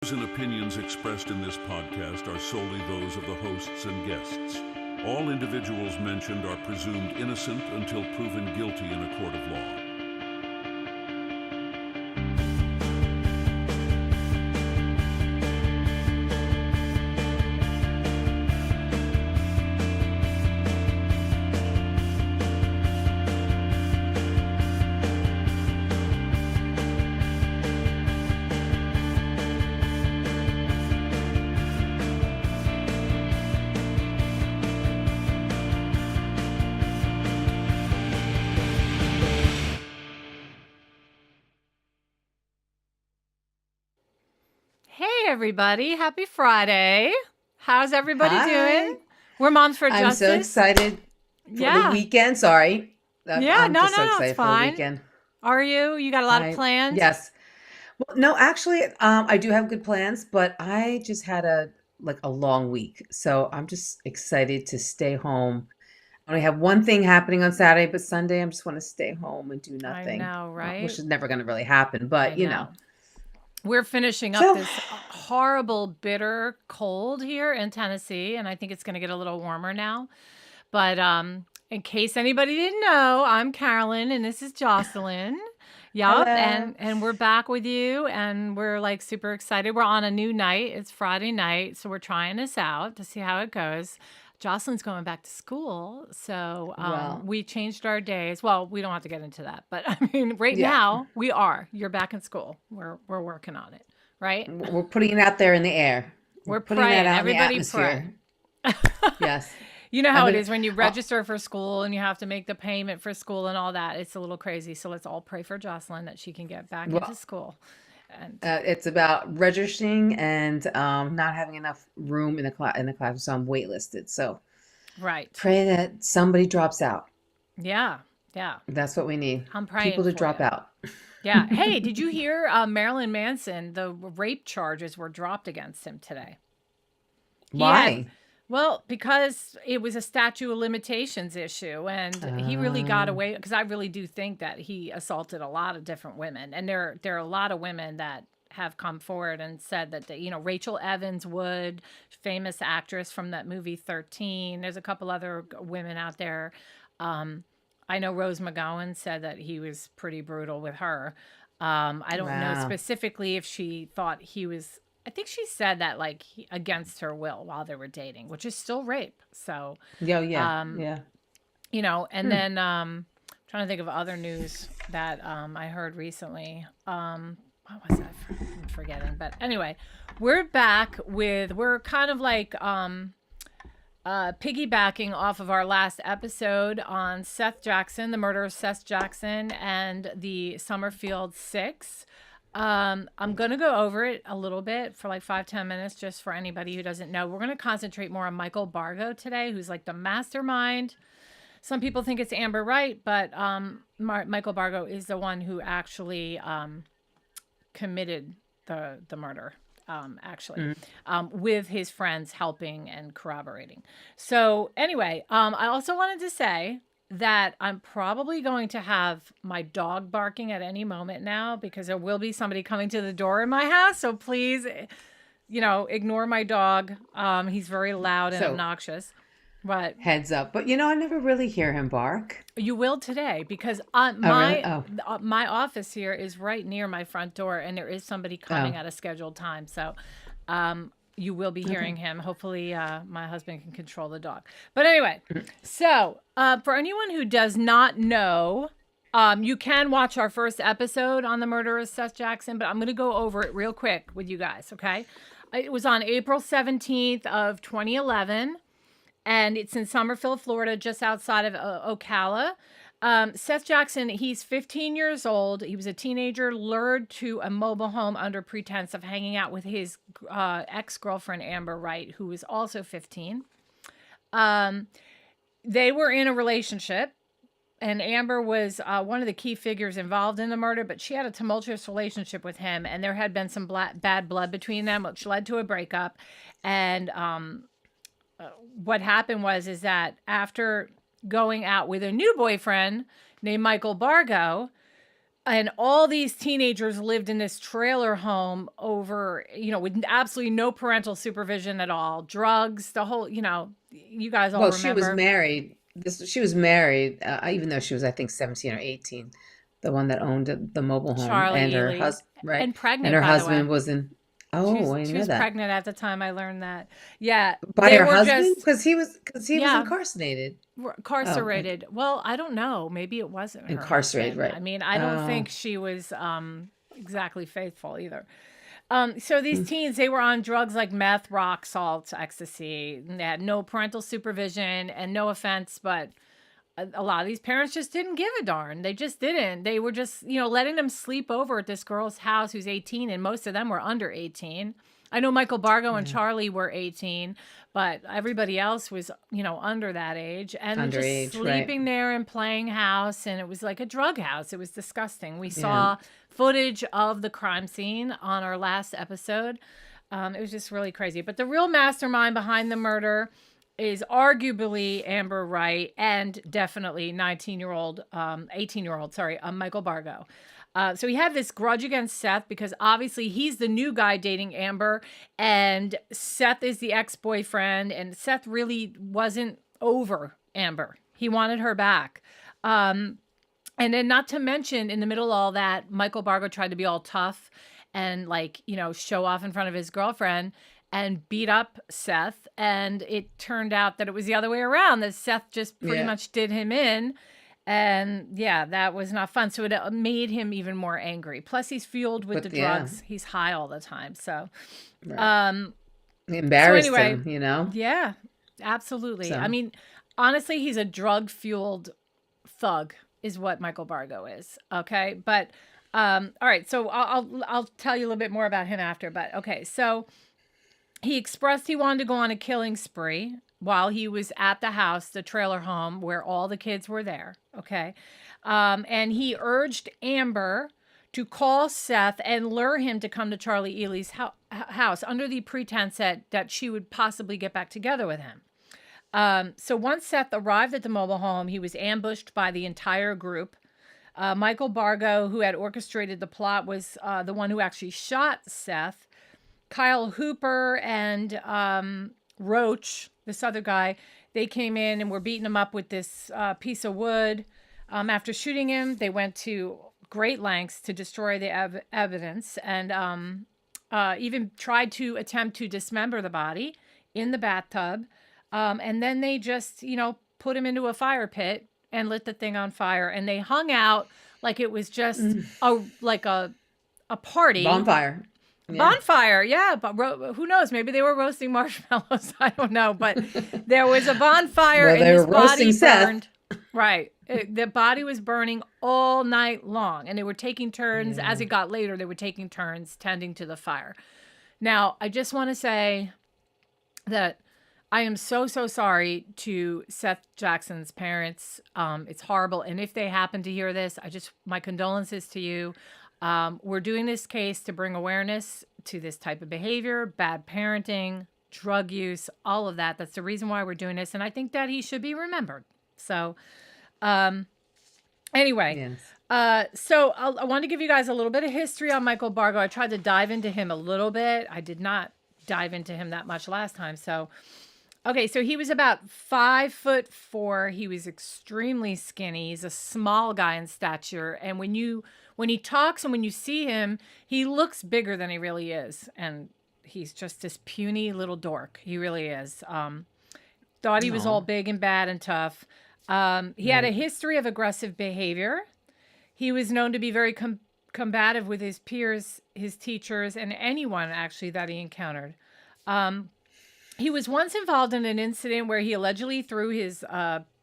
Views and opinions expressed in this podcast are solely those of the hosts and guests. All individuals mentioned are presumed innocent until proven guilty in a court of law. Everybody, happy Friday. How's everybody doing? We're Moms for Justice. I'm so excited for the weekend. Sorry. I'm just so excited for the weekend. Are you? You got a lot of plans? Yes. Well, no, actually, I do have good plans, but I just had a long week. So I'm just excited to stay home. I only have one thing happening on Saturday, but Sunday I just want to stay home and do nothing. I know, right? Which is never going to really happen, but you know. We're finishing up this horrible, bitter cold here in Tennessee, and I think it's going to get a little warmer now. But in case anybody didn't know, I'm Carolyn, and this is Jocelyn. Yup, and we're back with you, and we're like super excited. We're on a new night. It's Friday night, so we're trying this out to see how it goes. Jocelyn's going back to school, so we changed our days. Well, we don't have to get into that, but I mean, now we are. You're back in school. We're working on it, right? We're putting it out there in the air. We're putting praying. It out Everybody in the atmosphere. Pray. Yes. You know how it is when you register for school and you have to make the payment for school and all that. It's a little crazy. So let's all pray for Jocelyn that she can get back into school. And it's about registering and not having enough room in the class, so I'm waitlisted. So pray that somebody drops out. Yeah. That's what we need. I'm praying people to drop out. Yeah. Hey, did you hear Marilyn Manson? The rape charges were dropped against him today. Why? Well, because it was a statute of limitations issue, and he really got away, because I really do think that he assaulted a lot of different women. And there are a lot of women that have come forward and said that, Rachel Evans Wood, famous actress from that movie 13. There's a couple other women out there. I know Rose McGowan said that he was pretty brutal with her. I don't know specifically if she thought he was... I think she said that against her will while they were dating, which is still rape. So yeah. And then trying to think of other news that I heard recently. What was that? I'm forgetting. But anyway, we're back we're kind of piggybacking off of our last episode on Seath Jackson, the murder of Seath Jackson, and the Summerfield Six. I'm going to go over it a little bit for 5-10 minutes, just for anybody who doesn't know. We're going to concentrate more on Michael Bargo today, who's the mastermind. Some people think it's Amber Wright, but Michael Bargo is the one who actually committed the murder, with his friends helping and corroborating. So anyway, I also wanted to say that I'm probably going to have my dog barking at any moment now, because there will be somebody coming to the door in my house. So please, ignore my dog. He's very loud and obnoxious. But heads up. But I never really hear him bark. You will today, because my office here is right near my front door, and there is somebody coming at a scheduled time. So you will be hearing him. Hopefully my husband can control the dog. But anyway, so for anyone who does not know, you can watch our first episode on the murder of Seath Jackson, but I'm going to go over it real quick with you guys, okay? It was on April 17th of 2011, and it's in Summerfield, Florida, just outside of Ocala. Seath Jackson, he's 15 years old. He was a teenager, lured to a mobile home under pretense of hanging out with his ex-girlfriend, Amber Wright, who was also 15. They were in a relationship, and Amber was one of the key figures involved in the murder, but she had a tumultuous relationship with him, and there had been some bad blood between them, which led to a breakup. And what happened is that after going out with a new boyfriend named Michael Bargo, And all these teenagers lived in this trailer home over, with absolutely no parental supervision at all. Drugs, the whole, you guys all Well, remember. she was married. She was married, even though she was, I think, 17 or 18. The one that owned the mobile home, Charlie and her Ely. husband, right? And pregnant, And her by the husband way. was in. Oh, I She know was that. pregnant at the time I learned that. Yeah. By they her were husband? just Because he was incarcerated. incarcerated. Well, I don't know. Maybe it wasn't her Incarcerated, husband. right. I mean, I don't think she was exactly faithful either. So these teens, they were on drugs like meth, rock, salt, ecstasy. They had no parental supervision, and no offense, but a lot of these parents just didn't give a darn. They just didn't. They were just, letting them sleep over at this girl's house who's 18, and most of them were under 18. I know Michael Bargo and Charlie were 18, but everybody else was, under that age. And Underage, just sleeping there and playing house, and it was like a drug house. It was disgusting. We saw footage of the crime scene on our last episode. It was just really crazy. But the real mastermind behind the murder is arguably Amber Wright and definitely 18-year-old, Michael Bargo. So he had this grudge against Seath because obviously he's the new guy dating Amber, and Seath is the ex-boyfriend, and Seath really wasn't over Amber. He wanted her back. And then, not to mention, in the middle of all that, Michael Bargo tried to be all tough and show off in front of his girlfriend and beat up Seath. And it turned out that it was the other way around, that Seath just pretty much did him in. And that was not fun. So it made him even more angry. Plus, he's fueled with the drugs. He's high all the time. So, embarrassed him, Yeah, absolutely. So. I mean, honestly, he's a drug-fueled thug is what Michael Bargo is. Okay. But, all right. So I'll tell you a little bit more about him after. But okay. So he expressed he wanted to go on a killing spree while he was at the house, the trailer home where all the kids were there. Okay. And he urged Amber to call Seath and lure him to come to Charlie Ely's house under the pretense that she would possibly get back together with him. So once Seath arrived at the mobile home, he was ambushed by the entire group. Michael Bargo, who had orchestrated the plot, was the one who actually shot Seath. Kyle Hooper and Roach, this other guy, they came in and were beating him up with this piece of wood. After shooting him, they went to great lengths to destroy the evidence and even tried to attempt to dismember the body in the bathtub. And then they just, put him into a fire pit and lit the thing on fire. And they hung out like it was just a party. Bonfire. Bonfire, yeah, but who knows? Maybe they were roasting marshmallows. I don't know, but there was a bonfire and his body burned. Right, the body was burning all night long, and they were taking turns. Yeah. As it got later, they were taking turns tending to the fire. Now, I just want to say that I am so sorry to Seath Jackson's parents. It's horrible, and if they happen to hear this, my condolences to you. We're doing this case to bring awareness to this type of behavior, bad parenting, drug use, all of that. That's the reason why we're doing this. And I think that he should be remembered. So, anyway, so I want to give you guys a little bit of history on Michael Bargo. I tried to dive into him a little bit. I did not dive into him that much last time. So, okay. So he was about 5'4". He was extremely skinny. He's a small guy in stature. And when he talks and when you see him, he looks bigger than he really is. And he's just this puny little dork. He really is. Thought he was all big and bad and tough. He had a history of aggressive behavior. He was known to be very combative with his peers, his teachers, and anyone actually that he encountered. He was once involved in an incident where he allegedly threw his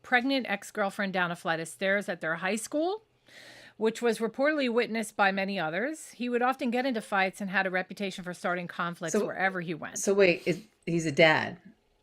pregnant ex-girlfriend down a flight of stairs at their high school, which was reportedly witnessed by many others. He would often get into fights and had a reputation for starting conflicts wherever he went. So wait, he's a dad?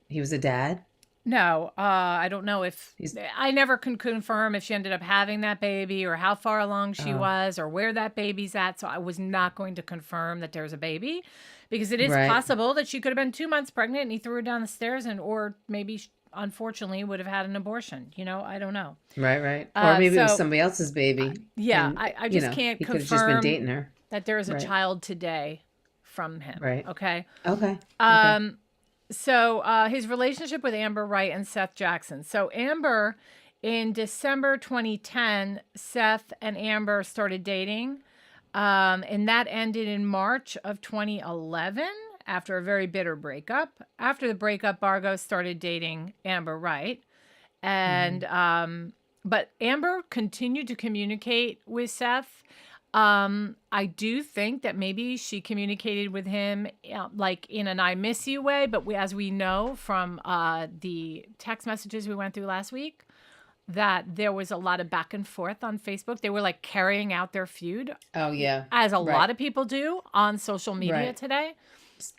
He was a dad? No, I don't know if I never can confirm if she ended up having that baby or how far along she was or where that baby's at. So I was not going to confirm that there's a baby because it is possible that she could have been 2 months pregnant and he threw her down the stairs or maybe unfortunately would have had an abortion. I don't know. Right. Or maybe it was So somebody else's baby. yeah, And, I just can't he could have just been confirm dating her. that there is a Right. child today from him. Right. Okay. Okay. So his relationship with Amber Wright and Seath Jackson. So Amber, in December 2010, Seath and Amber started dating. And that ended in March of 2011 after a very bitter breakup. After the breakup, Bargo started dating Amber Wright. And but Amber continued to communicate with Seath. I do think that maybe she communicated with him like in an I miss you way, but as we know from the text messages we went through last week, that there was a lot of back and forth on Facebook. They were like carrying out their feud. Oh yeah. As a lot of people do on social media today.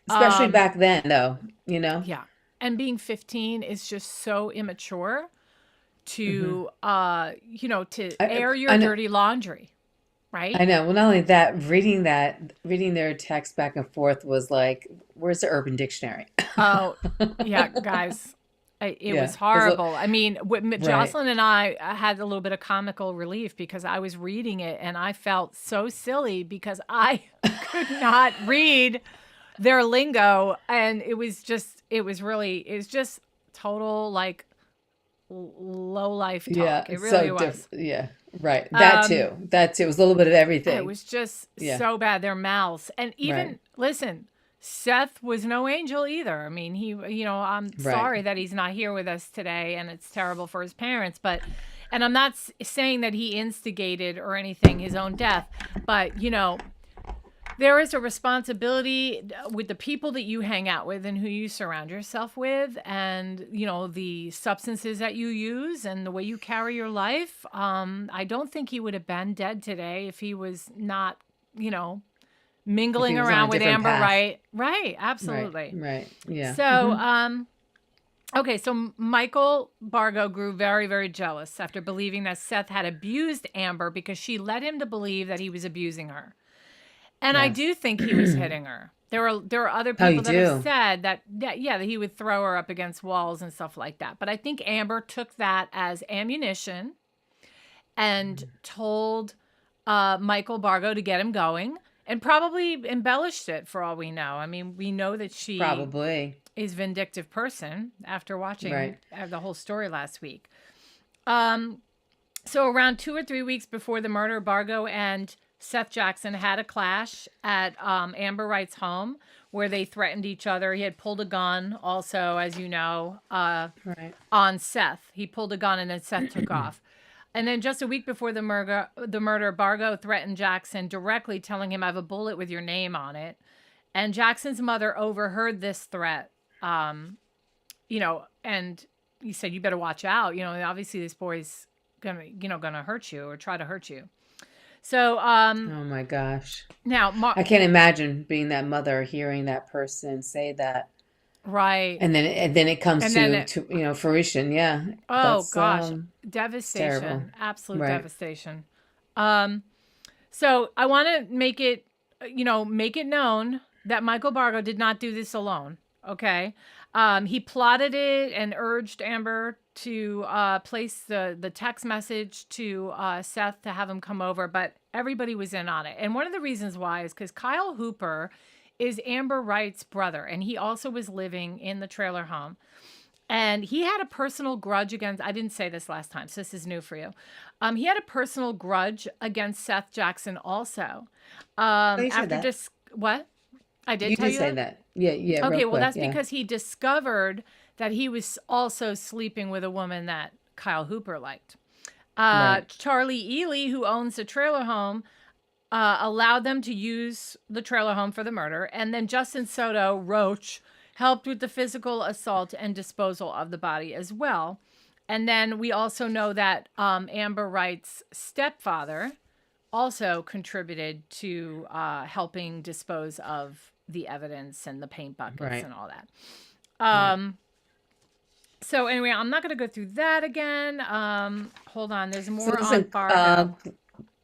Especially back then though, Yeah. And being 15 is just so immature to to air your dirty laundry. Right? I know. Well, not only that, reading their text back and forth was like, where's the Urban Dictionary? Oh, yeah, guys. It was horrible. I mean, Jocelyn and I had a little bit of comical relief because I was reading it and I felt so silly because I could not read their lingo. And it was just total like low life talk. Yeah, It really so was. yeah, right. That too. It was a little bit of everything. It was just so bad. Their mouths. And even, listen, Seath was no angel either. I mean, I'm sorry that he's not here with us today and it's terrible for his parents, and I'm not saying that he instigated or anything, his own death, but there is a responsibility with the people that you hang out with and who you surround yourself with and, the substances that you use and the way you carry your life. I don't think he would have been dead today if he was not, mingling around with Amber Wright. Right. Absolutely. Right. Yeah. So, okay. So Michael Bargo grew very, very jealous after believing that Seath had abused Amber because she led him to believe that he was abusing her. And I do think he was hitting her. There are other people that have said that he would throw her up against walls and stuff like that. But I think Amber took that as ammunition and told Michael Bargo to get him going and probably embellished it for all we know. I mean, we know that she probably is a vindictive person after watching the whole story last week. So around 2 or 3 weeks before the murder, Bargo and Seath Jackson had a clash at Amber Wright's home where they threatened each other. He had pulled a gun also, as you know, on Seath. He pulled a gun and then Seath took off. And then just a week before the murder, Bargo threatened Jackson directly, telling him, "I have a bullet with your name on it." And Jackson's mother overheard this threat, and he said, "You better watch out. Obviously this boy's gonna hurt you or try to hurt you." So, oh my gosh. Now, I can't imagine being that mother, hearing that person say that. Right. And then it comes to fruition. Yeah. Oh gosh. Devastation. Terrible. Absolute devastation. So I want to make it known that Michael Bargo did not do this alone. Okay. He plotted it and urged Amber to place the text message to Seath to have him come over, but everybody was in on it. And one of the reasons why is because Kyle Hooper is Amber Wright's brother, and he also was living in the trailer home. And he had a personal grudge against, I didn't say this last time, so this is new for you. He had a personal grudge against Seath Jackson also. What? I did tell you say that. Yeah. Okay, well, that's because he discovered that he was also sleeping with a woman that Kyle Hooper liked. Charlie Ely, who owns the trailer home, allowed them to use the trailer home for the murder. And then Justin Soto Roach helped with the physical assault and disposal of the body as well. And then we also know that Amber Wright's stepfather also contributed to helping dispose of the evidence and the paint buckets and all that. So anyway, I'm not going to go through that again. Hold on. There's more on Bargo.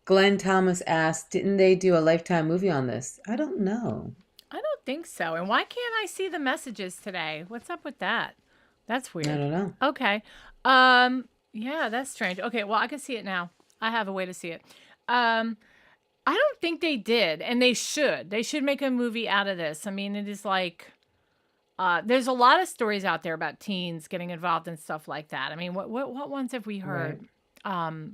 Glenn Thomas asked, didn't they do a Lifetime movie on this? I don't know. I don't think so. And why can't I see the messages today? What's up with that? That's weird. I don't know. Okay. Yeah, that's strange. Okay, well, I can see it now. I have a way to see it. I don't think they did, and they should. They should make a movie out of this. I mean, it is like, there's a lot of stories out there about teens getting involved in stuff like that. I mean, what ones have we heard? Right.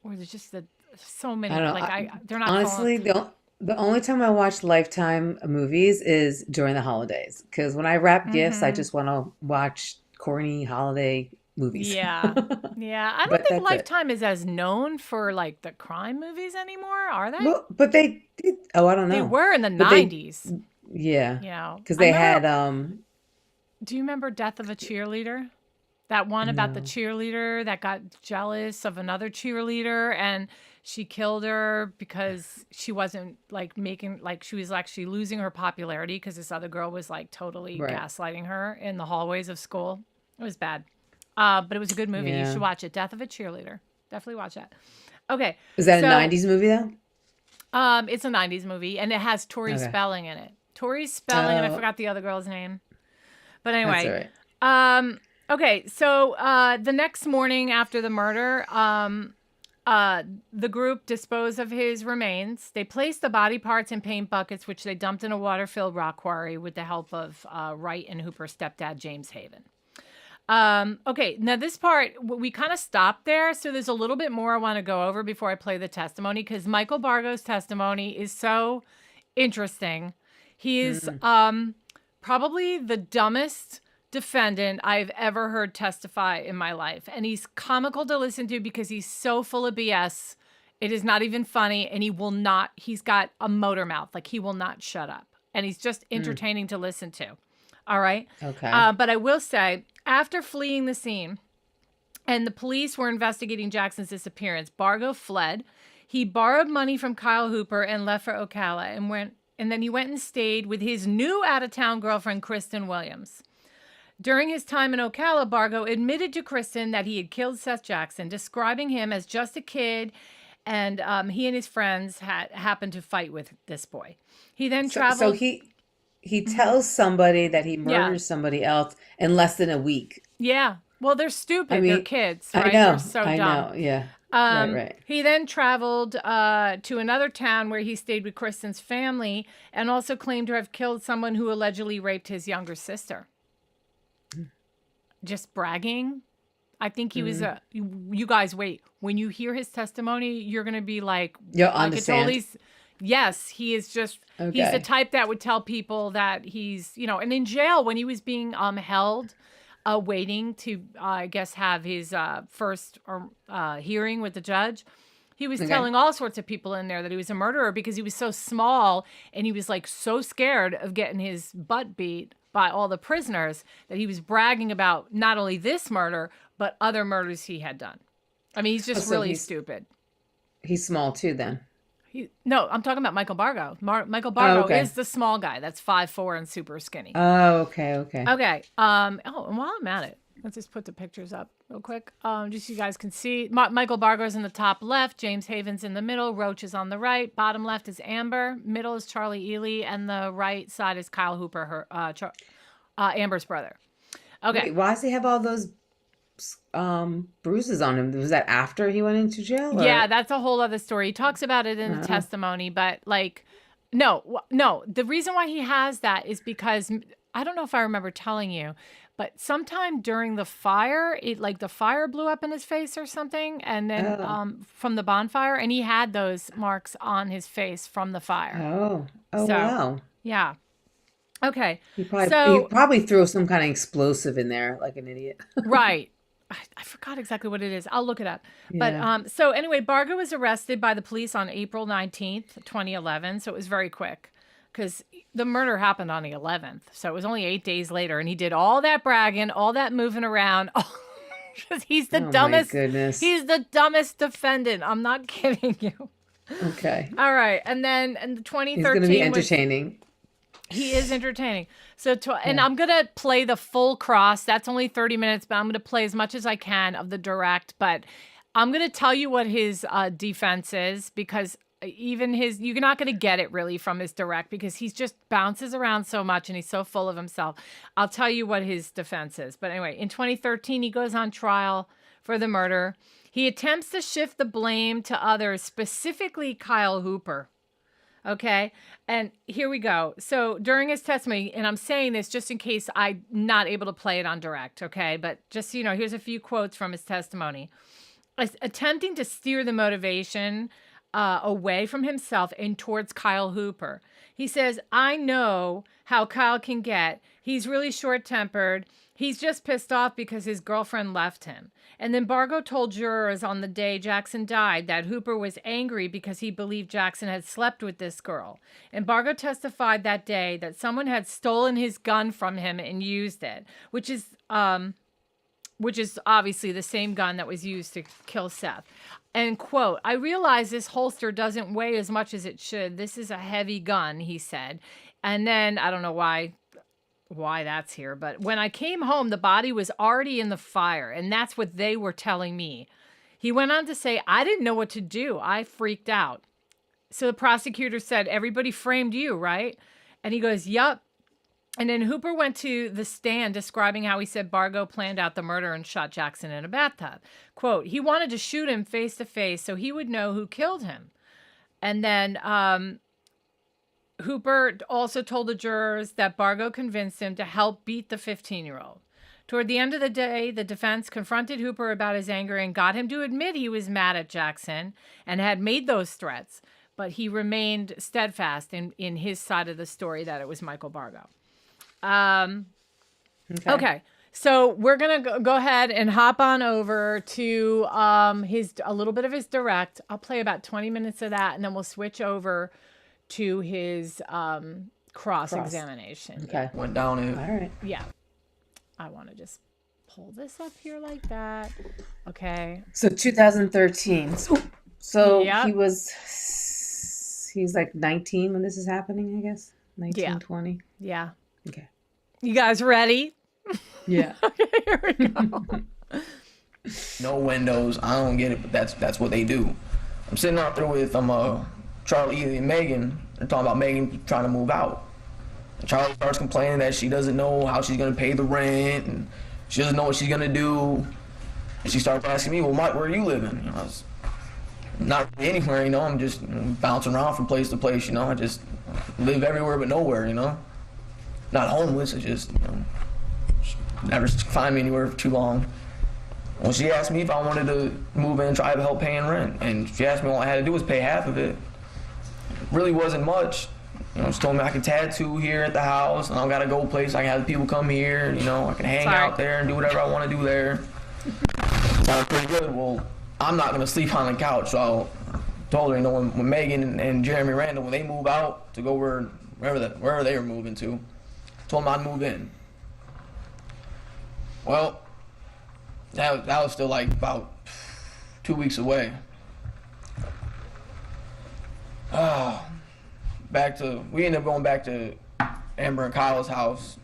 Or there's just so many. I don't know. Like they're not honestly the only time I watch Lifetime movies is during the holidays, because when I wrap gifts, I just want to watch corny holiday movies. Yeah. Yeah. I don't think Lifetime is as known for like the crime movies anymore, are they? Well, but they did. Oh, I don't know. They were in the 90s. Yeah. Yeah. Because they had. Do you remember Death of a Cheerleader? That one about the cheerleader that got jealous of another cheerleader and she killed her because she wasn't like she was actually losing her popularity because this other girl was like totally gaslighting her in the hallways of school. It was bad. But it was a good movie. You should watch it. Death of a Cheerleader. Definitely watch that. Okay. Is that a 90s movie though? It's a 90s movie and it has Tori Spelling in it. Tori Spelling and I forgot the other girl's name. But anyway. That's all right. Okay, so the next morning after the murder, the group disposed of his remains. They placed the body parts in paint buckets, which they dumped in a water-filled rock quarry with the help of Wright and Hooper's stepdad, James Haven. Okay, now this part, we kind of stopped there, so there's a little bit more I want to go over before I play the testimony, because Michael Bargo's testimony is so interesting. He is probably the dumbest defendant I've ever heard testify in my life. And he's comical to listen to because he's so full of BS. It is not even funny. And he's got a motor mouth. Like he will not shut up. And he's just entertaining to listen to. All right. Okay. But I will say, after fleeing the scene and the police were investigating Jackson's disappearance, Bargo fled. He borrowed money from Kyle Hooper and left for Ocala and then he went and stayed with his new out-of-town girlfriend, Kristen Williams. During his time in Ocala, Bargo admitted to Kristen that he had killed Seath Jackson, describing him as just a kid, and he and his friends had happened to fight with this boy. He then traveled. So he tells somebody that he murders somebody else in less than a week. Yeah. Well, they're stupid. I mean, they're kids, right? I know. They're so dumb. I know. Yeah. Right. He then traveled to another town where he stayed with Kristen's family and also claimed to have killed someone who allegedly raped his younger sister. Just bragging. I think he was you guys wait. When you hear his testimony, you're going to be like, you'll understand. Yes, he is just, he's the type that would tell people that he's, and in jail when he was being held, waiting to, I guess, have his first hearing with the judge. He was telling all sorts of people in there that he was a murderer because he was so small and he was like so scared of getting his butt beat by all the prisoners that he was bragging about not only this murder, but other murders he had done. I mean, he's just really stupid. He's small too then. No, I'm talking about Michael Bargo. Michael Bargo is the small guy that's 5'4" and super skinny. Oh, okay. Okay. And while I'm at it, let's just put the pictures up real quick. Just so you guys can see. Michael Bargo's in the top left. James Haven's in the middle. Roach is on the right. Bottom left is Amber. Middle is Charlie Ely. And the right side is Kyle Hooper, Amber's brother. Okay. Wait, why does he have all those bruises on him? Was that after he went into jail? Or? Yeah, that's a whole other story. He talks about it in the testimony, but no. The reason why he has that is because I don't know if I remember telling you, but sometime during the fire, the fire blew up in his face or something, and then from the bonfire, and he had those marks on his face from the fire. Wow. Yeah. Okay. He probably threw some kind of explosive in there, like an idiot. Right. I forgot exactly what it is. I'll look it up. Yeah. But so anyway, Bargo was arrested by the police on April 19th, 2011. So it was very quick because the murder happened on the 11th. So it was only 8 days later. And he did all that bragging, all that moving around. He's the dumbest. My goodness. He's the dumbest defendant. I'm not kidding you. Okay. All right. And then in 2013. He's going to be entertaining. He is entertaining. So, and I'm going to play the full cross. That's only 30 minutes, but I'm going to play as much as I can of the direct. But I'm going to tell you what his defense is because even you're not going to get it really from his direct because he just bounces around so much and he's so full of himself. I'll tell you what his defense is. But anyway, in 2013, he goes on trial for the murder. He attempts to shift the blame to others, specifically Kyle Hooper. Okay. And here we go. So during his testimony, and I'm saying this just in case I'm not able to play it on direct. Okay. But just so you know, here's a few quotes from his testimony. Attempting to steer the motivation away from himself and towards Kyle Hooper. He says, I know how Kyle can get. He's really short-tempered. He's just pissed off because his girlfriend left him. And then Bargo told jurors on the day Jackson died that Hooper was angry because he believed Jackson had slept with this girl. And Bargo testified that day that someone had stolen his gun from him and used it, which is obviously the same gun that was used to kill Seath. And quote, I realize this holster doesn't weigh as much as it should. This is a heavy gun, he said. And then I don't know why that's here, but when I came home, the body was already in the fire, and that's what they were telling me. He went on to say, I didn't know what to do. I freaked out. So the prosecutor said, everybody framed you, right? And he goes, yup. And then Hooper went to the stand describing how he said Bargo planned out the murder and shot Jackson in a bathtub. Quote, he wanted to shoot him face to face so he would know who killed him. And then Hooper also told the jurors that Bargo convinced him to help beat the 15-year-old. Toward the end of the day, the defense confronted Hooper about his anger and got him to admit he was mad at Jackson and had made those threats. But he remained steadfast in his side of the story that it was Michael Bargo. Okay. So we're going to go ahead and hop on over to a little bit of his direct. I'll play about 20 minutes of that, and then we'll switch over to his cross-examination. Okay. Went down it. All right. Yeah. I want to just pull this up here like that. Okay. So 2013. So Yep. he's like 19 when this is happening, I guess. 19, 20. Yeah. Okay. You guys ready? Yeah. Okay, here we go. No windows. I don't get it, but that's what they do. I'm sitting out there with Charlie and Megan. They're talking about Megan trying to move out. And Charlie starts complaining that she doesn't know how she's gonna pay the rent and she doesn't know what she's gonna do. And she starts asking me, well, Mike, where are you living? I was not really anywhere, I'm just bouncing around from place to place, I just live everywhere but nowhere, Not homeless, it's just, never find me anywhere for too long. Well, she asked me if I wanted to move in and try to help paying rent. And she asked me all I had to do was pay half of it. It really wasn't much. She told me I could tattoo here at the house, and I gotta go place. I can have the people come here, I can hang out there and do whatever I want to do there. Sounded pretty good. Well, I'm not gonna sleep on the couch, so I told her, when Megan and Jeremy Randall, when they move out to go wherever they were moving to, told them I'd move in. Well, that was still like about 2 weeks away. We ended up going back to Amber and Kyle's house,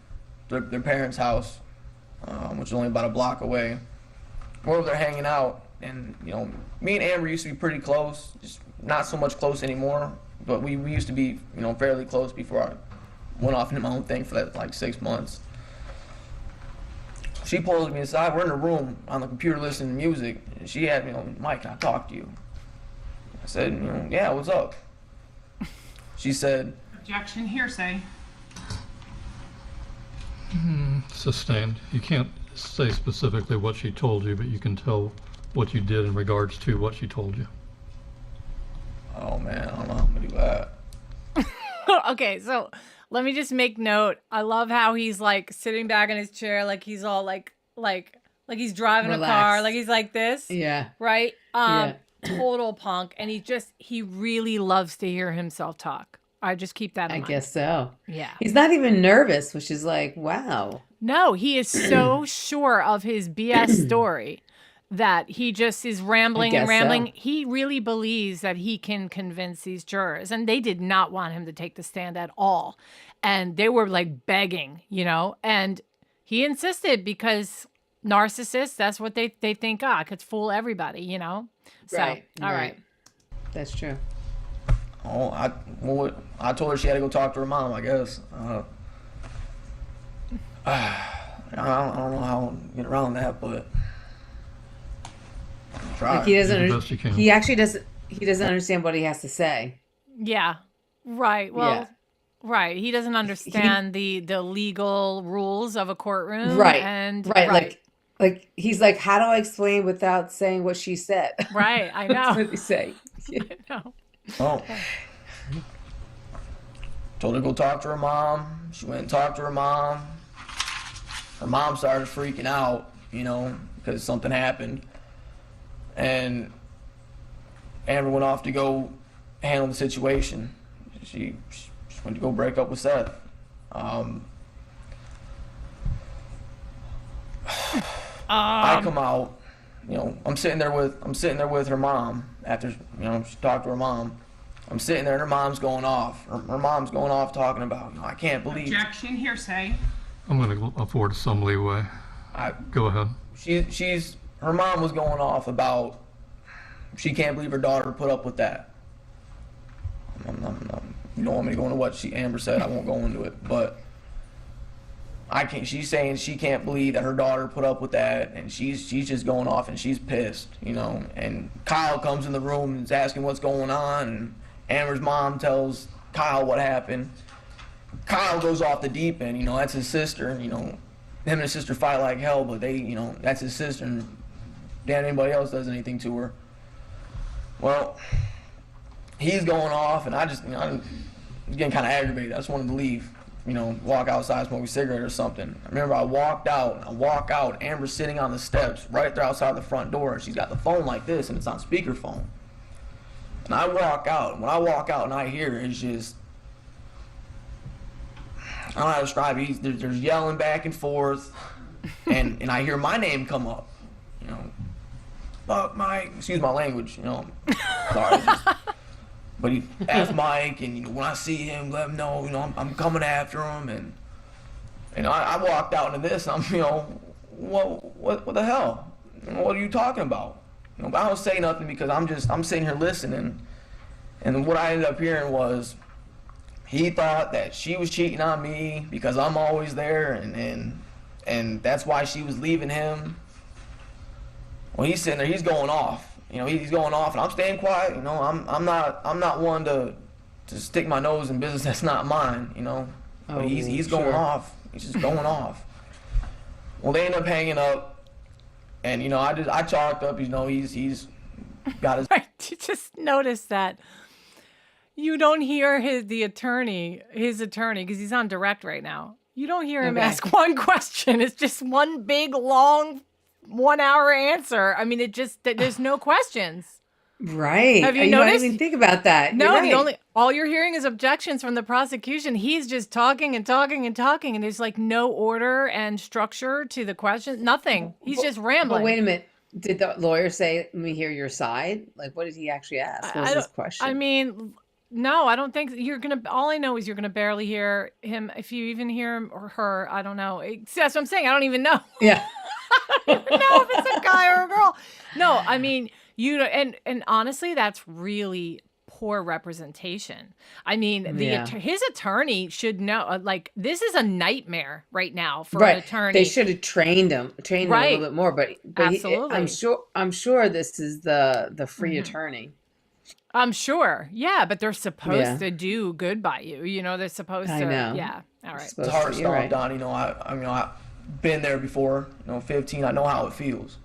their parents' house, which is only about a block away. We're over there hanging out, and me and Amber used to be pretty close, just not so much close anymore, but we used to be fairly close before I went off into my own thing for that like 6 months. She pulls me aside. We're in the room on the computer listening to music. And she asked me, Mike, can I talk to you? I said, yeah, what's up? She said, objection, hearsay. Sustained. You can't say specifically what she told you, but you can tell what you did in regards to what she told you. Oh man, I don't know how I'm gonna do that. Okay, so let me just make note. I love how he's like sitting back in his chair, like he's all like he's driving a car, like he's like this. Yeah. Right? Yeah. Total punk. And he really loves to hear himself talk. I just keep that in mind. I guess so. Yeah. He's not even nervous, which is like, wow. No, he is so sure of his BS story that he just is rambling and rambling. So. He really believes that he can convince these jurors, and they did not want him to take the stand at all. And they were like begging, and he insisted because narcissists, that's what they think, could fool everybody, So, right. all right. That's true. Oh, I told her she had to go talk to her mom, I guess. I don't know how to get around that, but try. Like he doesn't. Do the best you can. He actually doesn't. He doesn't understand what he has to say. Yeah. Right. Well. Yeah. Right. He doesn't understand the legal rules of a courtroom. Right. And Right. Like he's like, how do I explain without saying what she said? Right. I know. That's what they say. I know. Oh. Told her to go talk to her mom. She went and talked to her mom. Her mom started freaking out, because something happened. And Amber went off to go handle the situation. She went to go break up with Seth. I come out, I'm sitting there with her mom after, she talked to her mom. I'm sitting there and her mom's going off. Her mom's going off talking about, I can't believe. Objection, hearsay. I'm going to afford some leeway. Go ahead. Her mom was going off about she can't believe her daughter put up with that. You don't want me to go into what Amber said. I won't go into it, but she's saying she can't believe that her daughter put up with that, and she's just going off and she's pissed, and Kyle comes in the room and is asking what's going on, and Amber's mom tells Kyle what happened. Kyle goes off the deep end, that's his sister, and him and his sister fight like hell, but they, that's his sister, and damn anybody else does anything to her. Well, he's going off, and I was getting kind of aggravated. I just wanted to leave, walk outside, smoke a cigarette or something. I remember I walk out, Amber's sitting on the steps right there outside the front door, and she's got the phone like this, and it's on speakerphone. And I walk out, and when I walk out and I hear it, it's just, I don't know how to describe it. There's yelling back and forth, and I hear my name come up, fuck Mike, excuse my language, sorry. But he asked Mike, and when I see him, let him know, I'm coming after him, and I walked out into this, and I'm, what the hell? What are you talking about? But I don't say nothing because I'm sitting here listening, and what I ended up hearing was he thought that she was cheating on me because I'm always there, and that's why she was leaving him. Well, he's sitting there, he's going off. He's going off, and I'm staying quiet. I'm not one to stick my nose in business that's not mine. But he's going off. He's just going off. Well, they end up hanging up, and I chalked up. He's got his. Right. You just noticed that you don't hear his attorney, because he's on direct right now. You don't hear him ask one question. It's just one big long 1 hour answer. I mean, there's no questions. Right. Have you noticed? I didn't even think about that. No, You're right. all you're hearing is objections from the prosecution. He's just talking and talking and talking, and there's like no order and structure to the question. Nothing. He's just rambling. But wait a minute. Did the lawyer say, let me hear your side? Like, what did he actually ask? What was his question? I mean, no, I don't think all I know is you're going to barely hear him. If you even hear him or her, I don't know. That's what I'm saying. I don't even know. Yeah. I don't even know if it's a guy or a girl. No, I mean, and honestly, that's really poor representation. I mean, his attorney should know, this is a nightmare right now for an attorney. They should have trained him a little bit more, but absolutely. I'm sure this is the free attorney. I'm sure. Yeah, but they're supposed to do good by you. They're supposed to. I know. Yeah. All right. It's hard to stop, Don. I've been there before. 15. I know how it feels.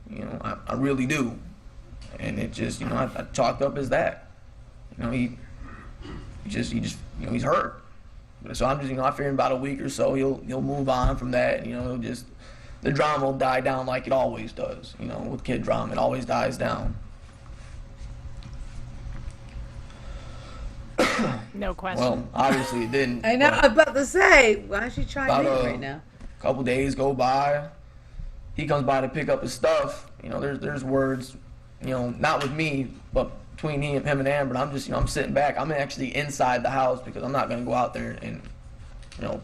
I really do. And it just, I chalked up as that. He's hurt. So I'm just, I figure in about a week or so he'll move on from that. The drama will die down like it always does. With kid drama, it always dies down. No question. Well, obviously it didn't. I know. I'm about to say, why is she trying in right now? A couple days go by. He comes by to pick up his stuff. There's words, not with me, but between him and Amber. And I'm just, I'm sitting back. I'm actually inside the house because I'm not going to go out there and,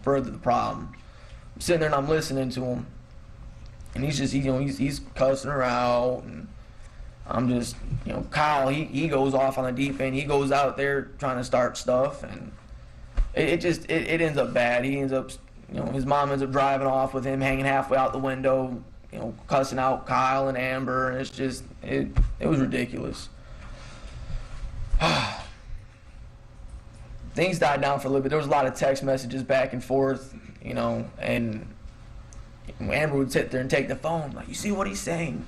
further the problem. I'm sitting there and I'm listening to him. And he's just, he's cussing her out. And I'm just, Kyle, he goes off on the deep end. He goes out there trying to start stuff, and it ends up bad. He ends up, his mom ends up driving off with him hanging halfway out the window, cussing out Kyle and Amber, and it's just, it was ridiculous. Things died down for a little bit. There was a lot of text messages back and forth, and Amber would sit there and take the phone, like, you see what he's saying?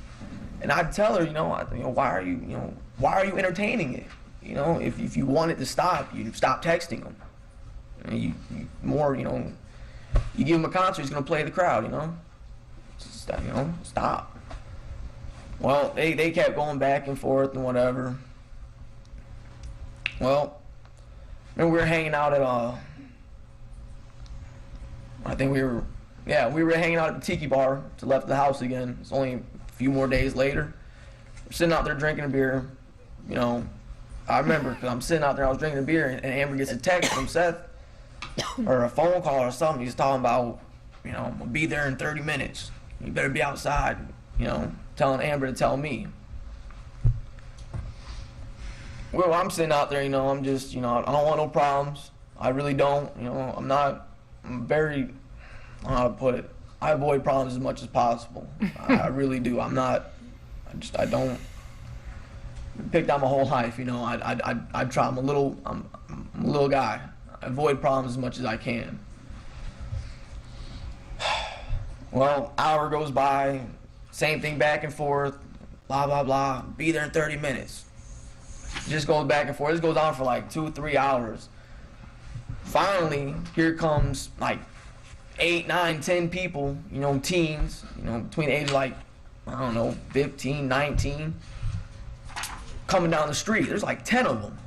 And I'd tell her, why are you entertaining it? If you want it to stop, you stop texting him. You give him a concert, he's gonna play the crowd, stop. Well, they kept going back and forth and whatever. Well, remember we were hanging out at we were hanging out at the tiki bar to left the house again. It's only a few more days later. We're sitting out there drinking a beer. I remember because I'm sitting out there, I was drinking a beer, and Amber gets a text from Seth or a phone call or something. He's talking about, we'll be there in 30 minutes. You better be outside, telling Amber to tell me. Well, I'm sitting out there, I'm just, I don't want no problems. I really don't, I'm very, I don't know how to put it. I avoid problems as much as possible. I really do. I don't pick down my whole life, I try. I'm a little guy. I avoid problems as much as I can. Well, hour goes by, same thing back and forth, blah, blah, blah, be there in 30 minutes. Just goes back and forth. This goes on for like 2-3 hours. Finally, here comes like 8, 9, 10 people, teens, between the age of like, 15, 19, coming down the street. There's like 10 of them.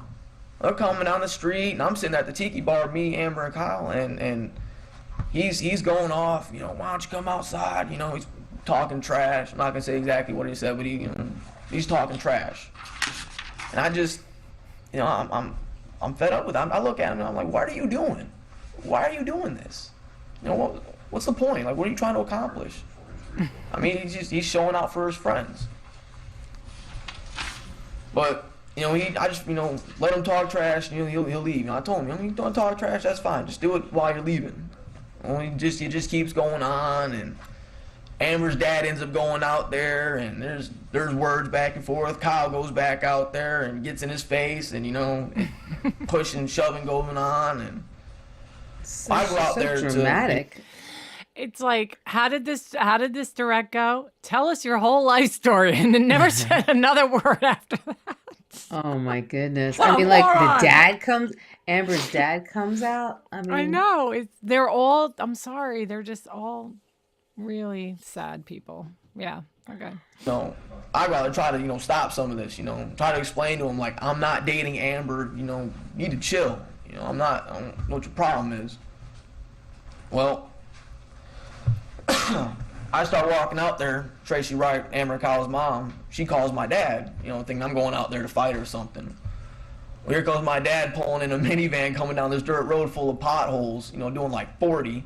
They're coming down the street, and I'm sitting at the tiki bar, me, Amber, and Kyle, and he's going off, why don't you come outside? He's talking trash. I'm not gonna say exactly what he said, but he's talking trash. And I just, I'm fed up with it. I look at him and I'm like, what are you doing? Why are you doing this? What's the point? Like, what are you trying to accomplish? I mean, he's showing out for his friends. But, I just, let him talk trash, he'll leave. I told him, you don't talk trash, that's fine. Just do it while you're leaving. It just keeps going on, and Amber's dad ends up going out there, and there's words back and forth. Kyle goes back out there and gets in his face, and pushing, shoving going on, and I go out there dramatic. It's like, how did this direct go? Tell us your whole life story, and then never said another word after that. Oh my goodness! I mean, like Amber's dad comes out. I know they're all. I'm sorry, they're just all really sad people. Yeah. Okay. So I'd rather try to, stop some of this, try to explain to him, like, I'm not dating Amber, you need to chill. I don't know what your problem is. Well, I start walking out there, Tracy Wright, Amber and Kyle's mom, she calls my dad, thinking I'm going out there to fight or something. Well, here comes my dad pulling in a minivan coming down this dirt road full of potholes, doing like 40.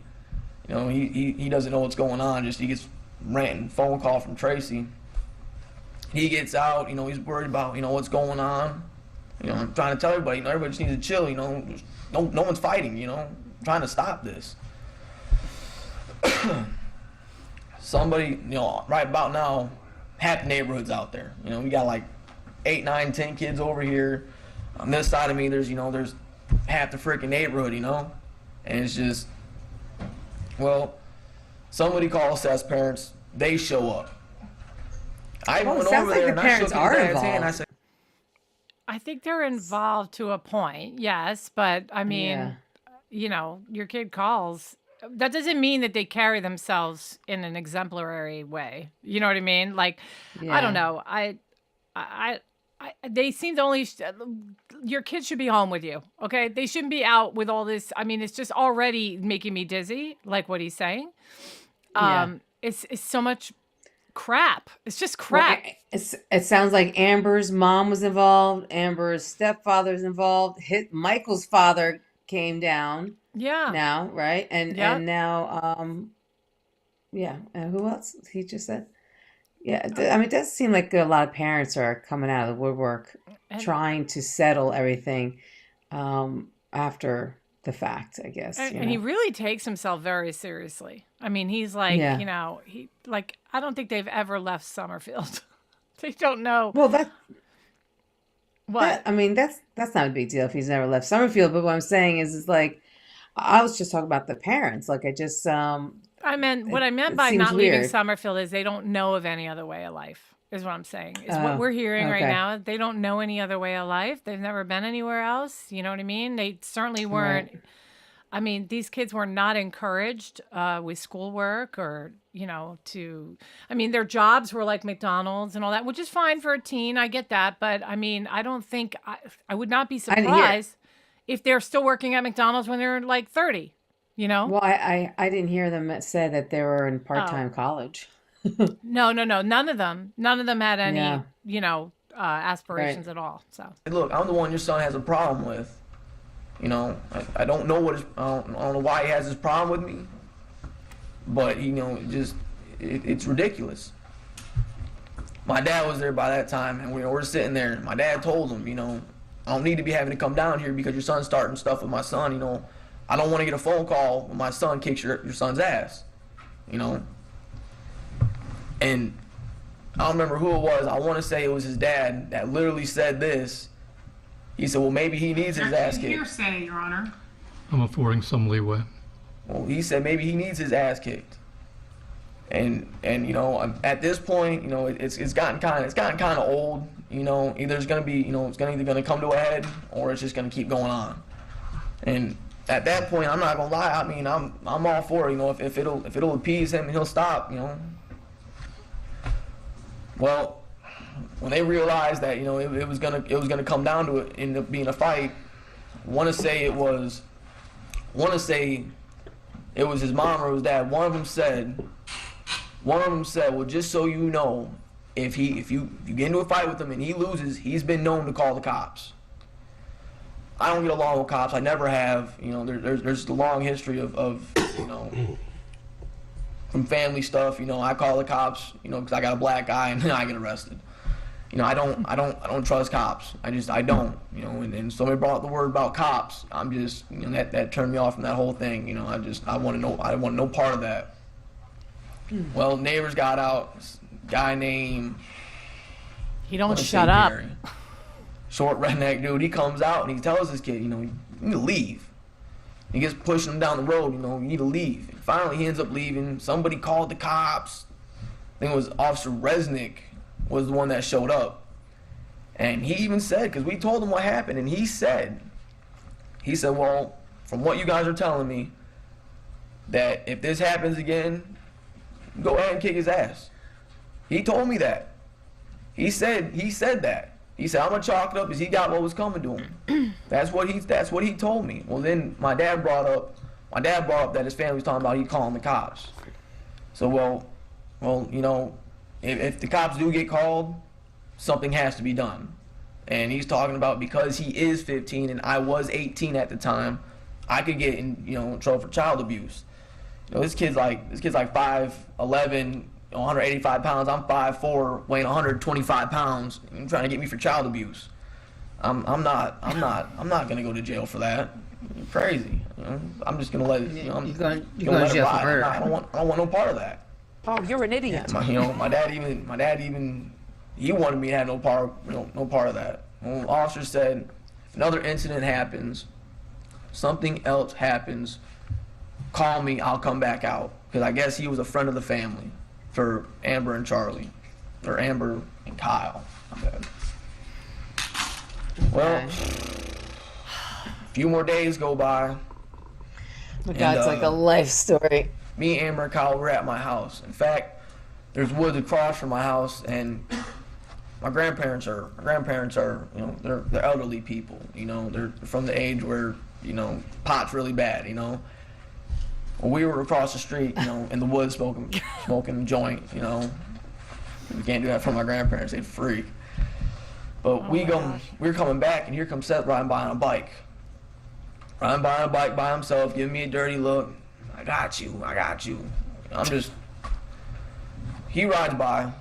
He doesn't know what's going on, he gets ranting, phone call from Tracy. He gets out, he's worried about, what's going on. I'm trying to tell everybody, everybody just needs to chill, no one's fighting, I'm trying to stop this. Somebody, right about now, half the neighborhood's out there. We got like 8, 9, 10 kids over here. On this side of me, there's half the freaking neighborhood, and it's just, well, somebody calls Seth's parents. They show up. I went over there and I shook his dad's hand. I said, I think they're involved to a point, yes, but I mean, your kid calls. That doesn't mean that they carry themselves in an exemplary way. You know what I mean? Like, I don't know. They seem to only. Your kids should be home with you, okay? They shouldn't be out with all this. I mean, it's just already making me dizzy, like what he's saying. It's so much crap. It's just crap. Well, it sounds like Amber's mom was involved. Amber's stepfather's involved. Michael's father came down. Yeah. Now, right? And now, and who else? He just said. Yeah, I mean, it does seem like a lot of parents are coming out of the woodwork And trying to settle everything after the fact, I guess, and he really takes himself very seriously. I mean, he's like, Yeah. I don't think they've ever left Summerfield. They don't know Well, that what. I mean, that's not a big deal if he's never left Summerfield. But what I'm saying is like, I was just talking about the parents. Like, I just What I meant it by seems not leaving weird. Summerfield is they don't know of any other way of life, is what I'm saying. Is what Oh, we're hearing right okay, now. They don't know any other way of life. They've never been anywhere else. You know what I mean? They certainly right. weren't. I mean, these kids were not encouraged with schoolwork I mean, their jobs were like McDonald's and all that, which is fine for a teen. I get that. But I mean, I don't think, I would not be I didn't hear. surprised if they're still working at McDonald's when they're like 30, you know? Well, I didn't hear them say that they were in Oh, part-time college. no, no, no. None of them had any, Yeah, right. aspirations at all. So, Hey, look, I'm the one your son has a problem with. I don't know I don't know why he has this problem with me, but it's ridiculous. My dad was there by that time, and we're sitting there. My dad told him, I don't need to be having to come down here because your son's starting stuff with my son. I don't want to get a phone call when my son kicks your son's ass. You know, and I don't remember who it was. I want to say it was his dad that literally said this. He said, well, maybe he needs his ass kicked. Hearsay, Your Honor. I'm affording some leeway. Well, he said maybe he needs his ass kicked. And at this point, it's gotten kind of old. Either it's gonna be, it's either gonna come to a head or it's just gonna keep going on. And at that point, I'm not gonna lie. I mean, I'm all for it. If it'll appease him and he'll stop. Well, when they realized that it was gonna come down to it, end up being a fight. Want to say it was his mom or his dad. One of them said, well, just so you know, if you get into a fight with him and he loses, he's been known to call the cops. I don't get along with cops. I never have. There's a long history of from family stuff. I call the cops. Because I got a black eye and I get arrested. I don't trust cops. I don't. And somebody brought up the word about cops. I'm just, that turned me off from that whole thing. I want no part of that. Well, neighbors got out. This guy named, he I don't want to say shut up. Gary, short redneck dude. He comes out and he tells this kid, you need to leave. He gets pushing him down the road. You need to leave. And finally, he ends up leaving. Somebody called the cops. I think it was Officer Resnick was the one that showed up. And he even said, because we told him what happened, and he said, well, from what you guys are telling me, that if this happens again, go ahead and kick his ass. He told me that. He said that. He said, I'm gonna chalk it up as he got what was coming to him. That's what he told me. Well, then my dad brought up that his family was talking about he calling the cops. So well, if the cops do get called, something has to be done. And he's talking about because he is 15 and I was 18 at the time, I could get in trouble for child abuse. This kid's like 5'11", 185 pounds. I'm 5'4", weighing 125 pounds. And trying to get me for child abuse. I'm not gonna go to jail for that. You're crazy. I'm just gonna let it. You're going to jail for murder. I don't want no part of that. Oh, you're an idiot. My dad even he wanted me to have no part of that. When the officer said, if another incident happens, something else happens, call me, I'll come back out. Because I guess he was a friend of the family for Amber and Charlie, or Amber and Kyle. My bad. Well, a few more days go by. My God, it's like a life story. Me, Amber, and Kyle were at my house. In fact, there's woods across from my house, and my grandparents are they're elderly people. They're from the age where pot's really bad. Well, we were across the street, in the woods smoking a joint. You can't do that from my grandparents; they'd freak. But we're coming back, and here comes Seth riding by on a bike. Riding by on a bike by himself, giving me a dirty look. I got you. He rides by,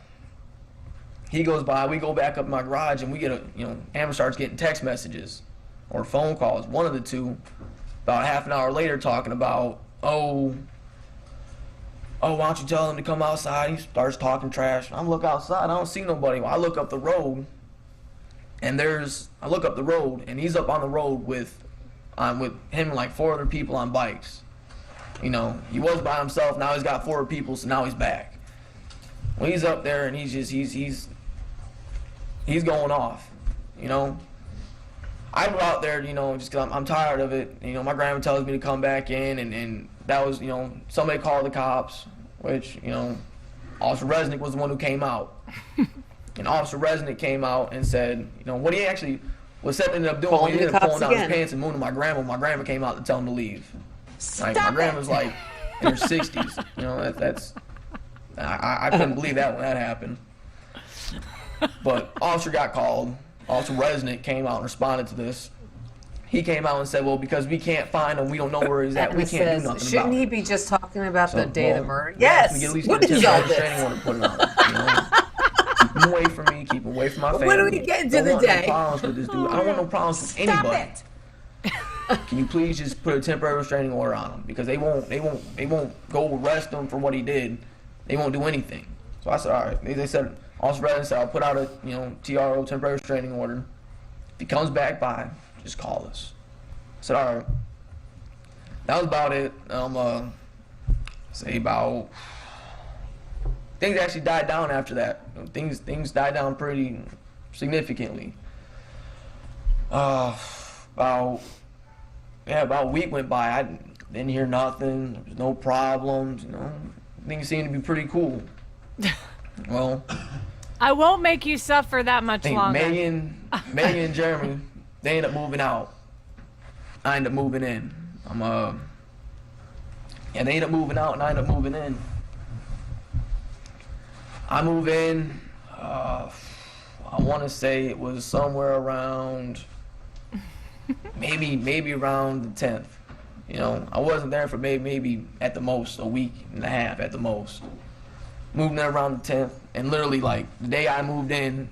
He goes by, we go back up in my garage, and we get Amber starts getting text messages or phone calls, one of the two, about half an hour later talking about, why don't you tell him to come outside? He starts talking trash. I look outside, I don't see nobody. Well, I look up the road, and he's up on the road with him and like 4 other people on bikes. He was by himself, now he's got 4 people, so now he's back. Well, he's up there, and he's going off, I go out there, just because I'm tired of it. My grandma tells me to come back in, and that was, somebody called the cops, which, Officer Resnick was the one who came out. And Officer Resnick came out and said, what he actually was ended up doing, he ended up pulling down his pants and mooning my grandma. My grandma came out to tell him to leave. Like, my grandma's like in her 60s. I couldn't believe that when that happened. But officer got called. Officer Resnick came out and responded to this. He came out and said, well, because we can't find him, we don't know where he's at, we can't do nothing about it. Shouldn't he be just talking about the day of the murder? Yes! What is all this? Keep him away from me, keep him away from my family. When are we getting to the day? No problems with this dude. I don't want no problems with anybody. Can you please just put a temporary restraining order on him? Because they won't go arrest him for what he did. They won't do anything. So I said, all right. They said, Officer Redden said, I'll put out a TRO, temporary restraining order. If he comes back by, just call us. I said, all right. That was about it. Things actually died down after that. Things died down pretty significantly. About a week went by. I didn't hear nothing. There was no problems. Things seemed to be pretty cool. Well, I won't make you suffer that much longer. Megan and Jeremy, they end up moving out. I end up moving in. They end up moving out, and I end up moving in. I move in. I want to say it was somewhere around, maybe around the 10th. I wasn't there for maybe at the most a week and a half at the most. Moved in around the 10th, and literally like the day I moved in,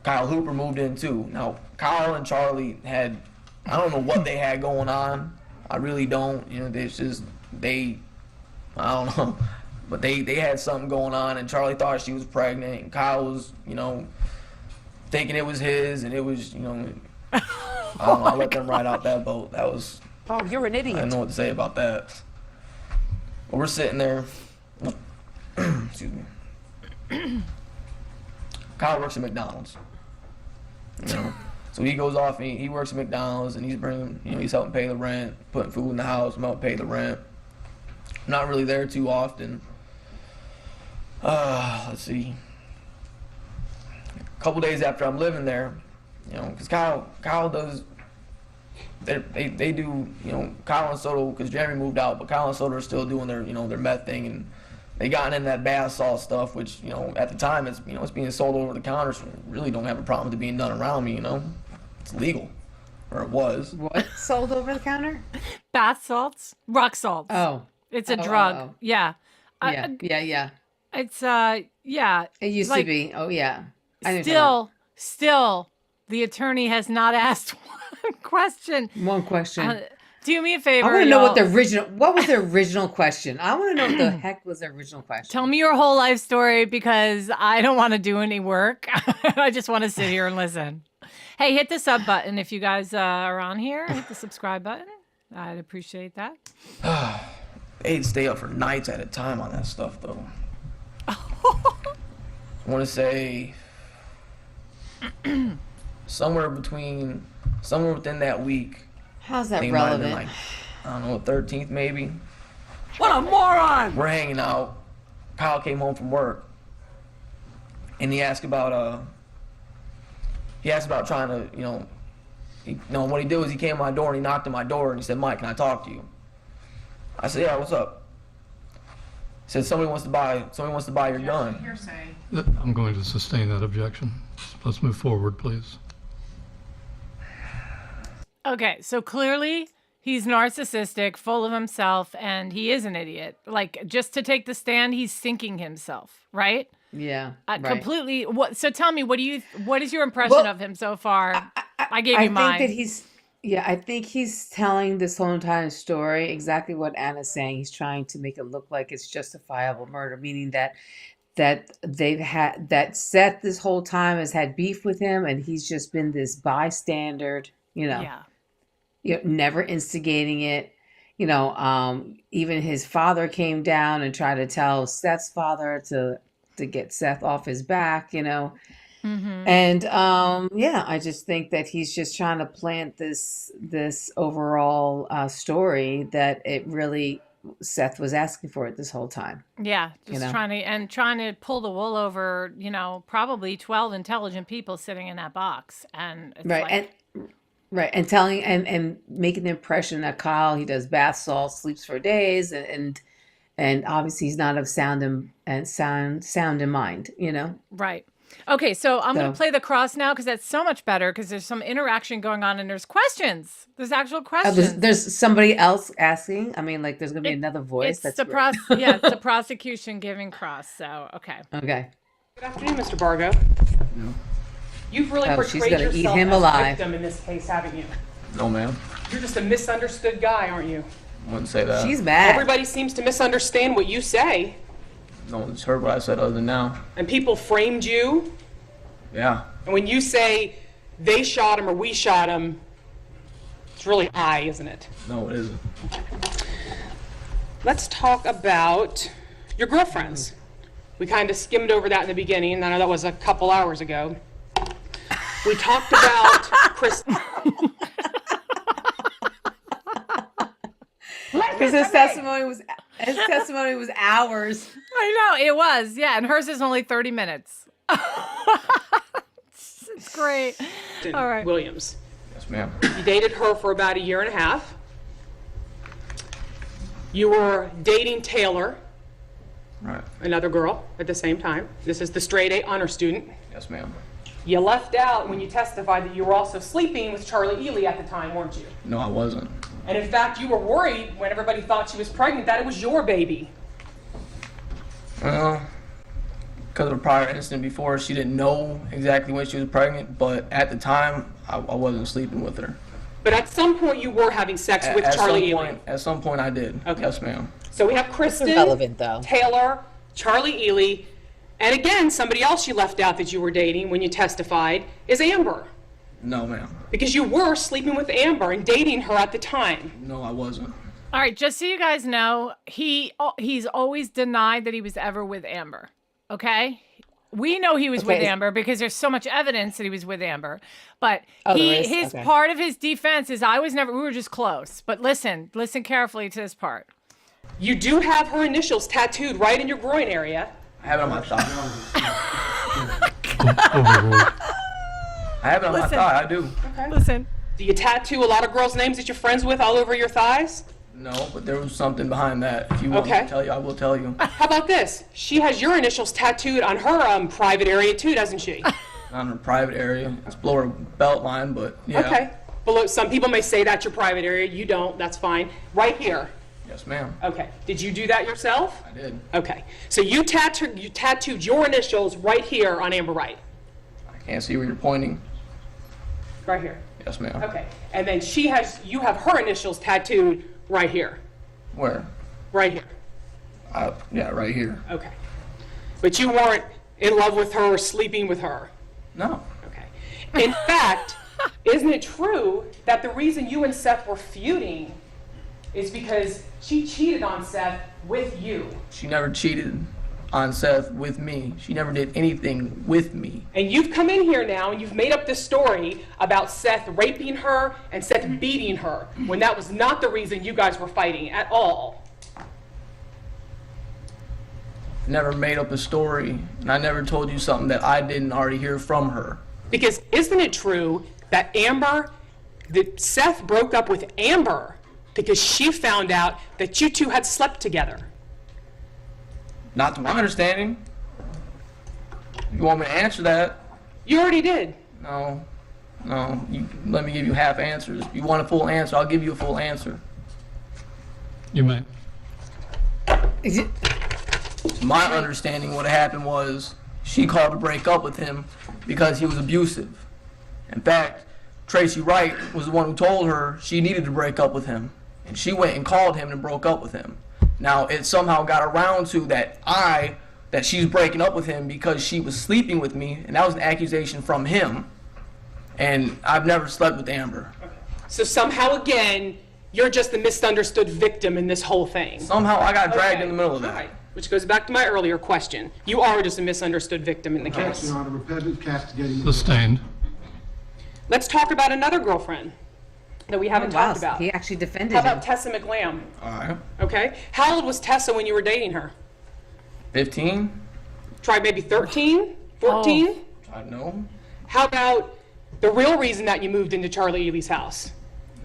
Kyle Hooper moved in too. Now Kyle and Charlie had, I don't know what they had going on. I really don't. I don't know, but they had something going on, and Charlie thought she was pregnant, and Kyle was thinking it was his, and it was I don't know. I let them ride out that boat. That was. Oh, you're an idiot. I don't know what to say about that. But we're sitting there. Excuse me. Kyle works at McDonald's. So he goes off and he works at McDonald's, and he's bringing, he's helping pay the rent, putting food in the house, helping pay the rent. I'm not really there too often. Let's see. A couple days after I'm living there, because Kyle does. They do, Kyle and Soto, because Jeremy moved out, but Kyle and Soto are still doing their, their meth thing, and they gotten in that bath salt stuff, which, at the time it's, it's being sold over the counter, so really don't have a problem with it being done around me, It's legal, or it was. What sold over the counter? Bath salts, rock salts. Oh, it's a drug. Yeah. Yeah. It's yeah. It used to be. Oh yeah. Still, the attorney has not asked one question. One question. Do me a favor. I want to know what was the original question? I want to know what the heck was the original question. Tell me your whole life story, because I don't want to do any work. I just want to sit here and listen. Hey, hit the sub button if you guys are on here. Hit the subscribe button. I'd appreciate that. They'd stay up for nights at a time on that stuff, though. I want to say somewhere within that week. How's that relevant? Like, I don't know, 13th maybe. What a moron! We're hanging out. Kyle came home from work, and he asked about trying to, what he did was he came to my door and he knocked on my door and he said, "Mike, can I talk to you?" I said, "Yeah, what's up?" He said, somebody wants to buy your gun." I'm going to sustain that objection. Let's move forward, please. Okay, so clearly He's narcissistic, full of himself, and he is an idiot. Like, just to take the stand, he's sinking himself, right? Yeah, right. Completely. So tell me, what is your impression of him so far? I gave you mine. I think he's telling this whole entire story exactly what Anna's saying. He's trying to make it look like it's justifiable murder, meaning that Seth this whole time has had beef with him, and he's just been this bystander, never instigating it. Even his father came down and tried to tell Seth's father to get Seth off his back, Mm-hmm. And I just think that he's just trying to plant this overall story that it really Seth was asking for it this whole time. Yeah, trying to pull the wool over, probably 12 intelligent people sitting in that box, and it's and telling and making the impression that Kyle, he does bath salts, sleeps for days, and obviously he's not of sound in mind, Right. Okay, so I'm going to play the cross now because that's so much better because there's some interaction going on and there's questions. There's actual questions. There's somebody else asking. I mean, like there's going to be another voice. It's the prosecution giving cross. So, okay. Okay. Good afternoon, Mr. Bargo. No. You've really she's portrayed gonna eat yourself him as a alive. victim in this case, haven't you? No, ma'am. You're just a misunderstood guy, aren't you? I wouldn't say that. She's mad. Everybody seems to misunderstand what you say. No one's heard what I said other than now. And people framed you. Yeah. And when you say they shot him or we shot him, it's really I, isn't it? No, it isn't. Let's talk about your girlfriends. We kind of skimmed over that in the beginning, and I know that was a couple hours ago. We talked about Chris. Because his testimony was hours. I know, it was. Yeah, and hers is only 30 minutes. It's great. All right. Williams. Yes, ma'am. You dated her for about a year and a half. You were dating Taylor, Right. another girl, at the same time. This is the straight A honor student. Yes, ma'am. You left out when you testified that you were also sleeping with Charlie Ely at the time, weren't you? No, I wasn't. And in fact, you were worried when everybody thought she was pregnant that it was your baby. Well, because of a prior incident before, she didn't know exactly when she was pregnant, but at the time, I wasn't sleeping with her. But at some point, you were having sex with Charlie Ely. At some point, I did. Okay. Yes, ma'am. So we have Kristen, Relevant, though. Taylor, Charlie Ely, and again, somebody else you left out that you were dating when you testified is Amber. No, ma'am. Because you were sleeping with Amber and dating her at the time. No, I wasn't. All right, just so you guys know, he's always denied that he was ever with Amber. Okay? We know he was with Amber because there's so much evidence that he was with Amber. But part of his defense is we were just close. But listen carefully to this part. You do have her initials tattooed right in your groin area. I have it on my thigh. I have it on my thigh, I do. Okay. Listen. Do you tattoo a lot of girls' names that you're friends with all over your thighs? No, but there was something behind that. If you want me to tell you, I will tell you. How about this? She has your initials tattooed on her private area too, doesn't she? On her private area. It's below her belt line, but yeah. Okay. Below, some people may say that's your private area. You don't. That's fine. Right here. Yes, ma'am. Okay. Did you do that yourself? I did. Okay. So you tattooed your initials right here on Amber Wright. I can't see where you're pointing. Right here. Yes, ma'am. Okay. And then you have her initials tattooed right here. Where? Right here. Yeah, right here. Okay. But you weren't in love with her or sleeping with her. No. Okay. In fact, isn't it true that the reason you and Seth were feuding is because she cheated on Seth with you? She never cheated on Seth with me. She never did anything with me. And you've come in here now and you've made up this story about Seth raping her and Seth beating her when that was not the reason you guys were fighting at all. Never made up a story, and I never told you something that I didn't already hear from her. Because isn't it true that Seth broke up with Amber because she found out that you two had slept together? Not to my understanding. If you want me to answer that? You already did. No. No, you let me give you half answers. If you want a full answer, I'll give you a full answer. You may. My understanding what happened was she called to break up with him because he was abusive. In fact, Tracy Wright was the one who told her she needed to break up with him. And she went and called him and broke up with him. Now, it somehow got around to that she's breaking up with him because she was sleeping with me, and that was an accusation from him. And I've never slept with Amber. So somehow, again, you're just the misunderstood victim in this whole thing. Somehow I got dragged in the middle of that. All right. Which goes back to my earlier question. You are just a misunderstood victim in the case. Your Honor, repetitive castigating. Sustained. Let's talk about another girlfriend that we haven't talked about. He actually defended How about him. Tessa McLam? All right. Okay. How old was Tessa when you were dating her? 15? Try maybe 13? 14? I know. How about the real reason that you moved into Charlie Ely's house?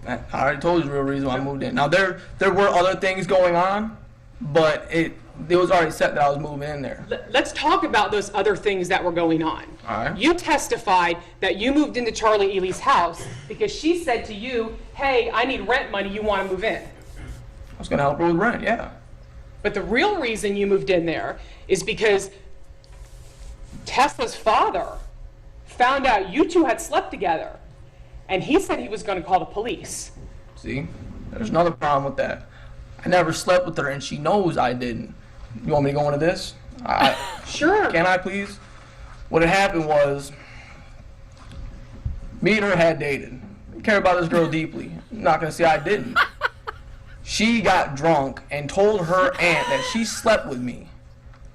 I already told you the real reason why I moved in. Now, there were other things going on, but it was already set that I was moving in there. Let's talk about those other things that were going on. All right. You testified that you moved into Charlie Ely's house because she said to you, hey, I need rent money, you want to move in. I was going to help her with rent, yeah. But the real reason you moved in there is because Tessa's father found out you two had slept together, and he said he was going to call the police. See, there's another problem with that. I never slept with her, and she knows I didn't. You want me to go into this? Sure. Can I, please? What had happened was, me and her had dated. I care about this girl deeply. I'm not going to say I didn't. She got drunk and told her aunt that she slept with me,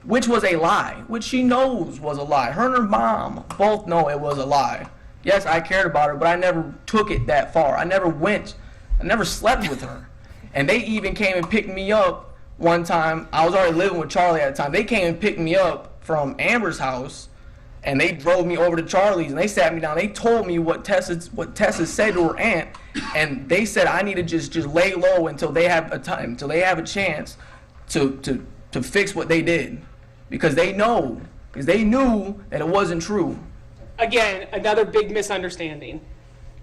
which was a lie, which she knows was a lie. Her and her mom both know it was a lie. Yes, I cared about her, but I never took it that far. I never slept with her. And they even came and picked me up one time. I was already living with Charlie at the time. They came and picked me up from Amber's house, and they drove me over to Charlie's, and they sat me down. They told me what Tessa said to her aunt, and they said I need to just lay low until they have a chance to fix what they did, because they knew that it wasn't true. Again, another big misunderstanding.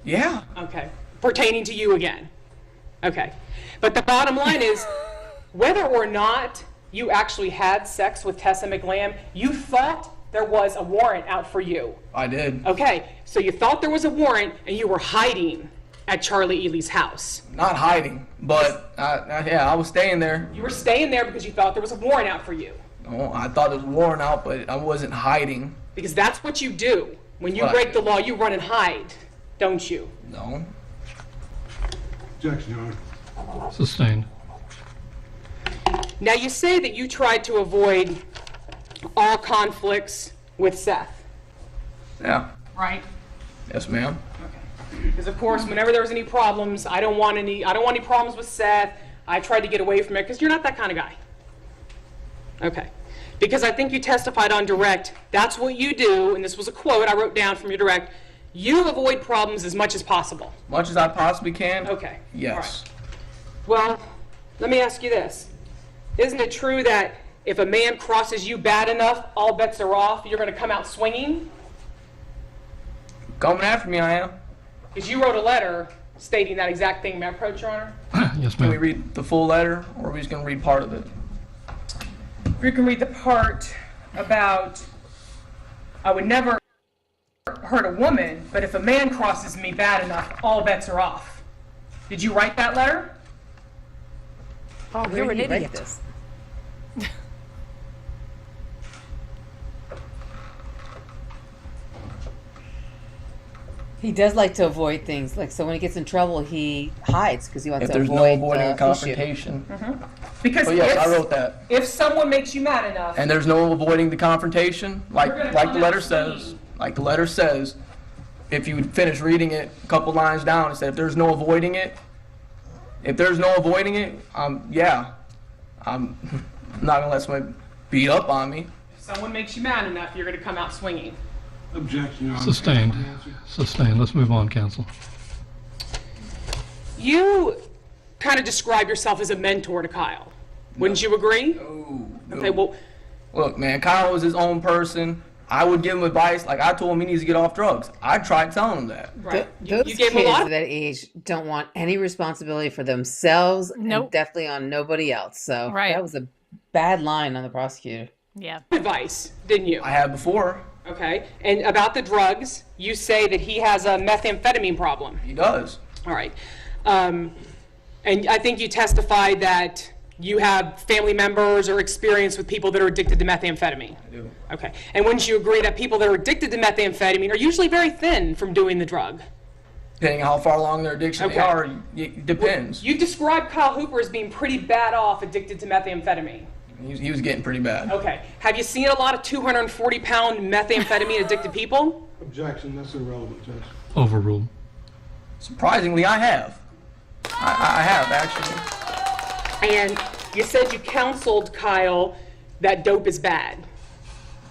Yeah. Okay. Pertaining to you again. Okay. But the bottom line is, whether or not you actually had sex with Tessa McLam, you thought there was a warrant out for you. I did. Okay. So you thought there was a warrant, and you were hiding at Charlie Ely's house. Not hiding, but I was staying there. You were staying there because you thought there was a warrant out for you. No, I thought there was a warrant out, but I wasn't hiding. Because that's what you do. When you break the law, you run and hide, don't you? No. Objection, Your Honor. Sustained. Now you say that you tried to avoid all conflicts with Seth. Yeah. Right? Yes, ma'am. Because of course, whenever there was any problems, I don't want any problems with Seth. I tried to get away from it because you're not that kind of guy. Okay. Because I think you testified on direct, that's what you do, and this was a quote I wrote down from your direct, you avoid problems as much as possible. Much as I possibly can? Okay. Yes. All right. Well, let me ask you this. Isn't it true that if a man crosses you bad enough, all bets are off, you're going to come out swinging? Coming after me, I am. Because you wrote a letter stating that exact thing. May I approach, Your Honor? Yes, Can we ma'am. read the full letter, or are we just going to read part of it? You can read the part about, I would never hurt a woman, but if a man crosses me bad enough, all bets are off. Did you write that letter? Oh, you're an idiot. He does like to avoid things. Like, so when he gets in trouble, he hides because he wants If to there's no avoid avoiding a issue. confrontation. Because Oh, yes, I wrote that. if someone makes you mad enough, And there's no avoiding the confrontation, like You're gonna the come letter out says. swinging. Like the letter says, if you would finish reading it a couple lines down, it said, if there's no avoiding it, I'm not gonna let somebody beat up on me. if someone makes you mad enough, you're going to come out swinging. Objection, Your Honor. Sustained. Answer. Sustained. Let's move on, counsel. You kind of describe yourself as a mentor to Kyle. Wouldn't you agree? No. Okay, well, Look, man, Kyle was his own person. I would give him advice. Like, I told him he needs to get off drugs. I tried telling him that. Right. Those you gave kids him a lot at that age don't want any responsibility for themselves and definitely on nobody else. So that was a bad line on the prosecutor. Yeah. Advice, didn't you? I have before. Okay. And about the drugs, you say that he has a methamphetamine problem. He does. All right. And I think you testified that you have family members or experience with people that are addicted to methamphetamine. I do. Okay. And wouldn't you agree that people that are addicted to methamphetamine are usually very thin from doing the drug? Depending on how far along their addiction they are, it depends. Well, you described Kyle Hooper as being pretty bad off addicted to methamphetamine. He was getting pretty bad. Okay. Have you seen a lot of 240-pound methamphetamine addicted people? Objection, that's irrelevant, Judge. Overruled. Surprisingly, I have. I have, actually. And you said you counseled Kyle that dope is bad.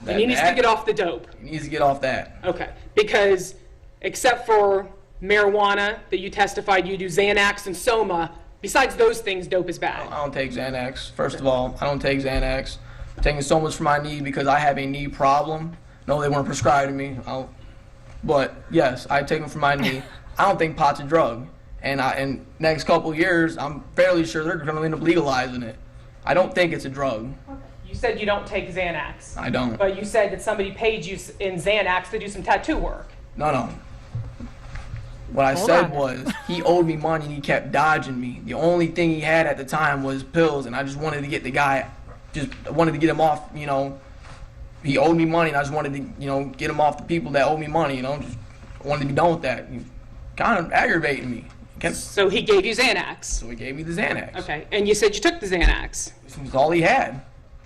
And he needs to get off the dope. He needs to get off that. Okay. Because except for marijuana that you testified you do Xanax and Soma, besides those things, dope is bad. I don't take Xanax. First of all, I don't take Xanax. I'm taking so much for my knee because I have a knee problem. No, they weren't prescribed to me. But yes, I take them for my knee. I don't think pot's a drug. And in next couple of years, I'm fairly sure they're going to end up legalizing it. I don't think it's a drug. You said you don't take Xanax. I don't. But you said that somebody paid you in Xanax to do some tattoo work. No. What I said was he owed me money and he kept dodging me. The only thing he had at the time was pills, and I just wanted to get the guy, wanted to get him off, he owed me money and I just wanted to, get him off the people that owe me money, just wanted to be done with that. He kind of aggravating me. So he gave you Xanax? So he gave me the Xanax. Okay, and you said you took the Xanax? This was all he had.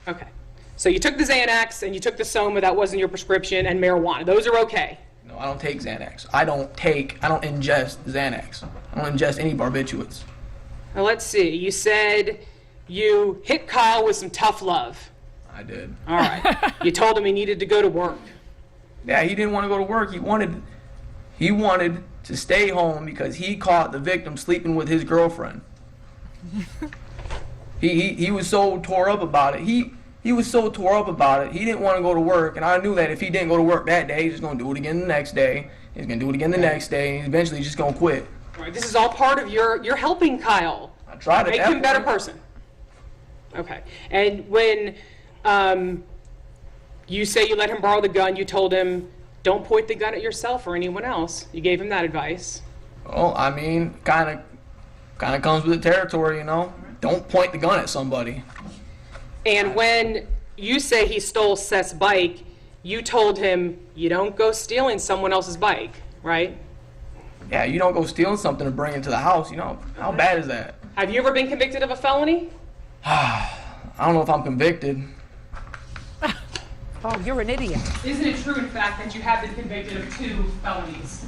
Okay, so you took the Xanax and you took the Soma, that wasn't your prescription, and marijuana. Those are okay? No, I don't take Xanax. I don't ingest Xanax. I don't ingest any barbiturates. Now let's see, you said you hit Kyle with some tough love. I did. All right, you told him he needed to go to work. Yeah, he didn't want to go to work. He wanted to stay home because he caught the victim sleeping with his girlfriend. He was so tore up about it. He was so tore up about it. He didn't want to go to work, and I knew that if he didn't go to work that day, he's just going to do it again the next day. He's going to do it again the next day, and he's eventually just going to quit. All right, this is all part of you're helping Kyle. I tried to make him a better person. Okay, and when you say you let him borrow the gun, you told him, don't point the gun at yourself or anyone else. You gave him that advice. Well, I mean, kind of comes with the territory, Don't point the gun at somebody. And when you say he stole Seth's bike, you told him you don't go stealing someone else's bike, right? Yeah, you don't go stealing something and bring it to the house, How bad is that? Have you ever been convicted of a felony? I don't know if I'm convicted. Oh, you're an idiot. Isn't it true, in fact, that you have been convicted of 2 felonies?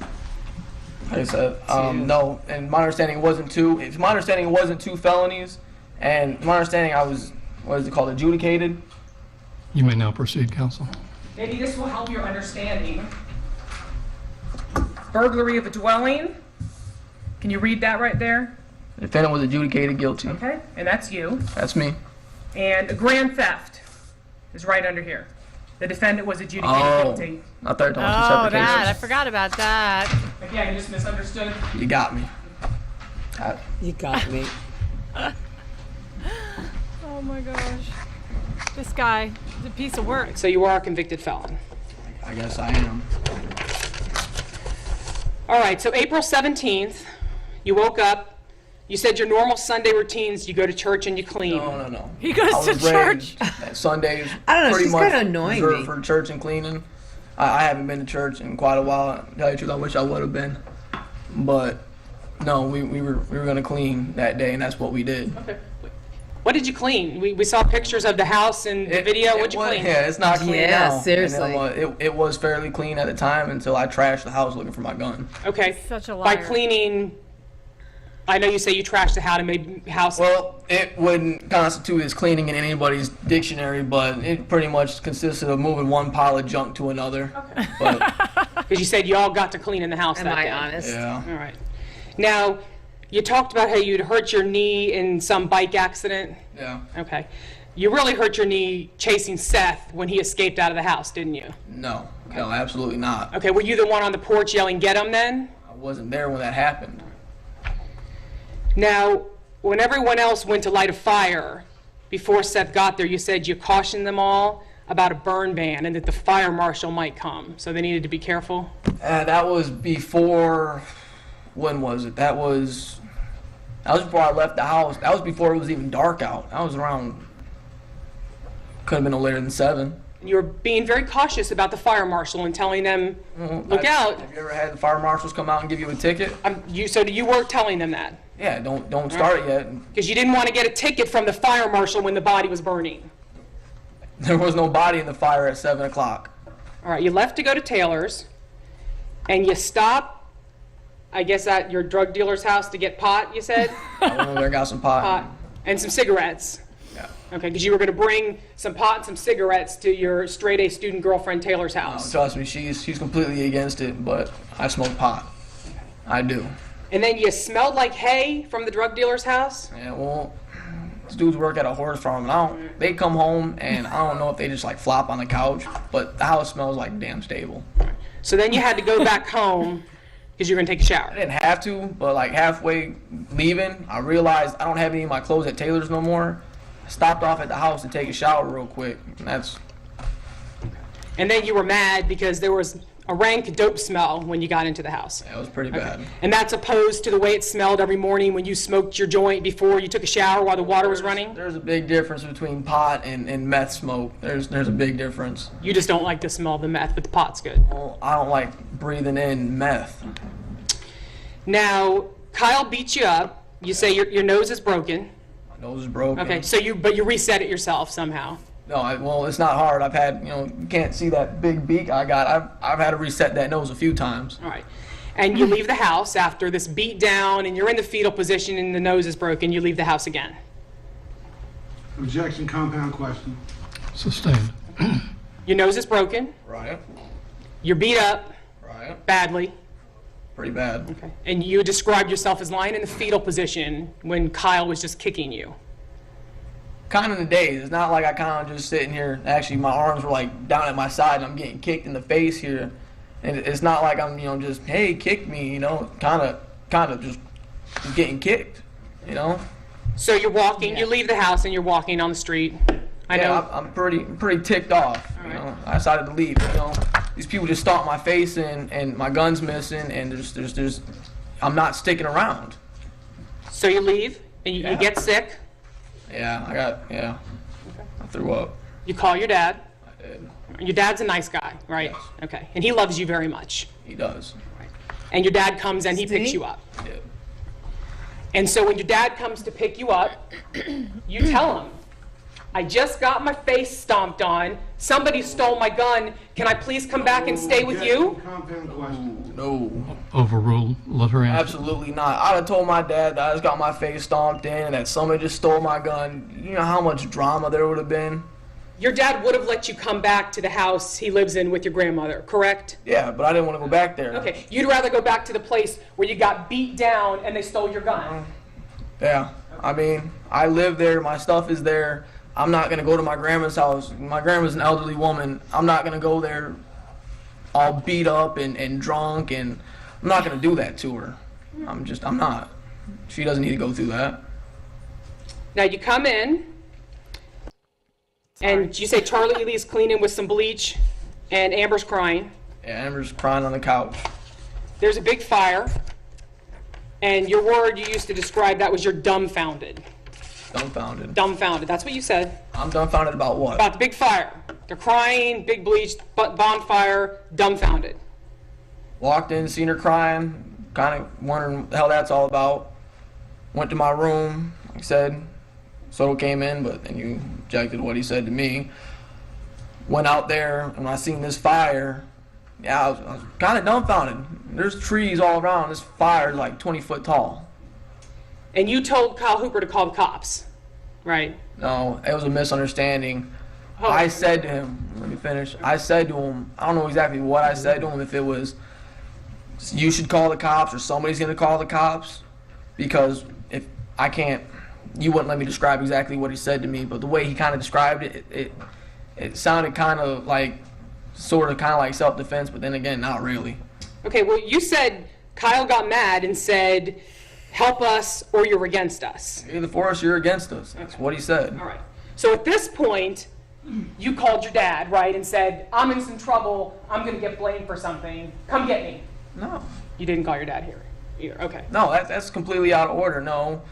Like I said, no. And my understanding it wasn't 2. If my understanding it wasn't 2 felonies, and my understanding I was, what is it called, adjudicated. You may now proceed, counsel. Maybe this will help your understanding. Burglary of a dwelling. Can you read that right there? The defendant was adjudicated guilty. Okay, and that's you. That's me. And a grand theft is right under here. The defendant was adjudicated guilty. I thought you were talking about 2 separate cases. I forgot about that. Maybe I just misunderstood. You got me. You got me. Oh my gosh. This guy is a piece of work. So you are a convicted felon. I guess I am. All right, so April 17th, you woke up. You said your normal Sunday routines, you go to church and you clean. No. He goes to church. Sundays I don't know, pretty she's much kinda annoying reserved me. for church and cleaning. I haven't been to church in quite a while. To tell you the truth, I wish I would have been. But no, we were going to clean that day, and that's what we did. Okay. What did you clean? We saw pictures of the house and the video. What'd you clean? Yeah, it's not clean Yeah, now. seriously. And it was fairly clean at the time until I trashed the house looking for my gun. Okay. Such a By liar. cleaning, I know you say you trashed the house and made house. Well, it wouldn't constitute as cleaning in anybody's dictionary, but it pretty much consisted of moving one pile of junk to another. Okay. But Because you said you all got to clean in the house Am that I day. honest? yeah. All right. Now, you talked about how you'd hurt your knee in some bike accident. Yeah. Okay. You really hurt your knee chasing Seth when he escaped out of the house, didn't you? No, no, absolutely not. Okay, were you the one on the porch yelling, "Get him," then? I wasn't there when that happened. Now, when everyone else went to light a fire, before Seth got there, you said you cautioned them all about a burn ban and that the fire marshal might come, so they needed to be careful? That was before, when was it? That was before I left the house. That was before it was even dark out. That was around, could have been no later than 7. You were being very cautious about the fire marshal and telling them, look out. Have you ever had the fire marshals come out and give you a ticket? So you were telling them that? Yeah, don't start it yet. Because you didn't want to get a ticket from the fire marshal when the body was burning. There was no body in the fire at 7 o'clock. All right, you left to go to Taylor's, and you stopped, I guess, at your drug dealer's house to get pot, you said? I went over there and got some pot. And some cigarettes. Yeah. Okay, because you were going to bring some pot and some cigarettes to your straight-A student girlfriend Taylor's house. Trust me, she's completely against it, but I smoke pot. I do. And then you smelled like hay from the drug dealer's house? Yeah, well, these dudes work at a horse farm, and they come home, and I don't know if they just like flop on the couch, but the house smells like damn stable. So then you had to go back home because you were going to take a shower. I didn't have to, but like halfway leaving, I realized I don't have any of my clothes at Taylor's no more. I stopped off at the house to take a shower real quick, and then you were mad because there was a rank dope smell when you got into the house. Yeah, it was pretty bad. And that's opposed to the way it smelled every morning when you smoked your joint before you took a shower while the water was running? There's a big difference between pot and meth smoke. There's a big difference. You just don't like the smell of the meth, but the pot's good. Well, I don't like breathing in meth. Now, Kyle beat you up. You say your nose is broken. My nose is broken. Okay, so you reset it yourself somehow. No, well, it's not hard. I've had, you can't see that big beak I got. I've had to reset that nose a few times. All right. And you leave the house after this beat down and you're in the fetal position and the nose is broken. You leave the house again. Objection, compound question. Sustained. Your nose is broken. Right. You're beat up. Right. Badly. Pretty bad. Okay. And you described yourself as lying in the fetal position when Kyle was just kicking you. Kind of in the days. It's not like I kind of just sitting here. Actually, my arms were like down at my side and I'm getting kicked in the face here. And it's not like I'm, just, hey, kick me, kind of just getting kicked, So you're walking, you leave the house and you're walking on the street. I know. I'm pretty ticked off, I decided to leave, These people just stomped my face in and my gun's missing and there's I'm not sticking around. So you leave and you get sick. Yeah, I threw up. You call your dad. I did. Your dad's a nice guy, right? Yes. Okay. And he loves you very much. He does. Right. And your dad comes and he picks you up. Yeah. And so when your dad comes to pick you up, you tell him, I just got my face stomped on. Somebody stole my gun. Can I please come back and stay with you? Compound question. No. Overruled. Let her answer. Absolutely not. I'd have told my dad that I just got my face stomped in and that somebody just stole my gun. You know how much drama there would have been? Your dad would have let you come back to the house he lives in with your grandmother, correct? Yeah, but I didn't want to go back there. Okay, you'd rather go back to the place where you got beat down and they stole your gun. Yeah, I mean, I live there, my stuff is there. I'm not going to go to my grandma's house. My grandma's an elderly woman. I'm not going to go there all beat up and drunk, and I'm not going to do that to her. I'm not. She doesn't need to go through that. Now you come in, and you say Charlie Lee's cleaning with some bleach, and Amber's crying. Yeah, Amber's crying on the couch. There's a big fire, and your word you used to describe that was you're dumbfounded. Dumbfounded. Dumbfounded, that's what you said. I'm dumbfounded about what? About the big fire. They're crying, big bleach, bonfire, dumbfounded. Walked in, seen her crying, kind of wondering what the hell that's all about. Went to my room, like I said, Soto came in, but then you objected what he said to me. Went out there, and when I seen this fire, I was kind of dumbfounded. There's trees all around. This fire is like 20 foot tall. And you told Kyle Hooper to call the cops, right? No, it was a misunderstanding. Oh. I said to him, let me finish. I said to him, I don't know exactly what I said to him, if it was, you should call the cops or somebody's going to call the cops, because if I can't you wouldn't let me describe exactly what he said to me, but the way he kind of described it, it sounded kind of like self-defense, but then again, not really. Okay, well, you said Kyle got mad and said, help us or you're against us. You're either for us or you're against us. That's what he said. All right. So at this point, you called your dad, right, and said, I'm in some trouble. I'm going to get blamed for something. Come get me. No. You didn't call your dad here either. Okay. No, that's completely out of order. No.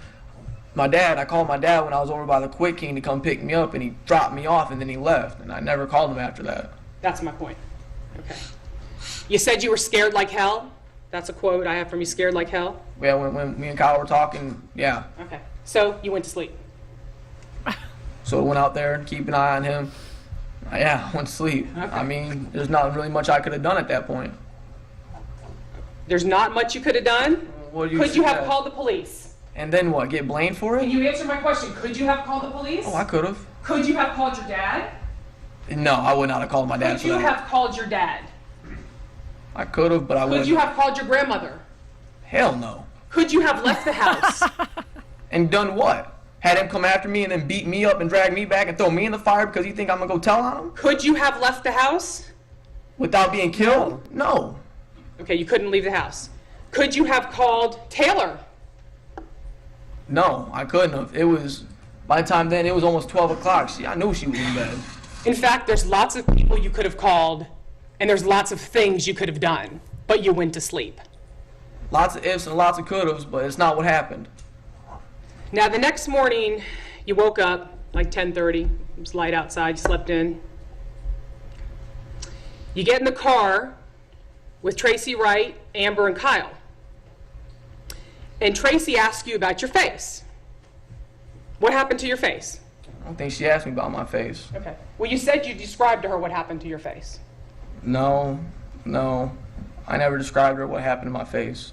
I called my dad when I was over by the Quick King to come pick me up, and he dropped me off, and then he left, and I never called him after that. That's my point. Okay. You said you were scared like hell? That's a quote I have from you, scared like hell? Yeah, when me and Kyle were talking, yeah. Okay. So you went to sleep? So I went out there and keep an eye on him. Yeah, I went to sleep. Okay. I mean, there's not really much I could have done at that point. There's not much you could have done? What do Could you have called the police? And then what, get blamed for it? Can you answer my question? Could you have called the police? Oh, I could have. Could you have called your dad? No, I would not have called my dad Could for you that. have called your dad? I could have, but I wouldn't. Could you have called your grandmother? Hell no. Could you have left the house? And done what? Had him come after me and then beat me up and drag me back and throw me in the fire because you think I'm going to go tell on him? Could you have left the house? Without being killed? No. Okay, you couldn't leave the house. Could you have called Taylor? No, I couldn't have. It was, by the time then, it was almost 12 o'clock. I knew she was in bed. In fact, there's lots of people you could have called, and there's lots of things you could have done, but you went to sleep. Lots of ifs and lots of could-haves, but it's not what happened. Now, the next morning, you woke up like 10:30. It was light outside. You slept in. You get in the car with Tracy Wright, Amber, and Kyle. And Tracy asks you about your face. What happened to your face? I don't think she asked me about my face. Okay. Well, you said you described to her what happened to your face. No. I never described her what happened to my face.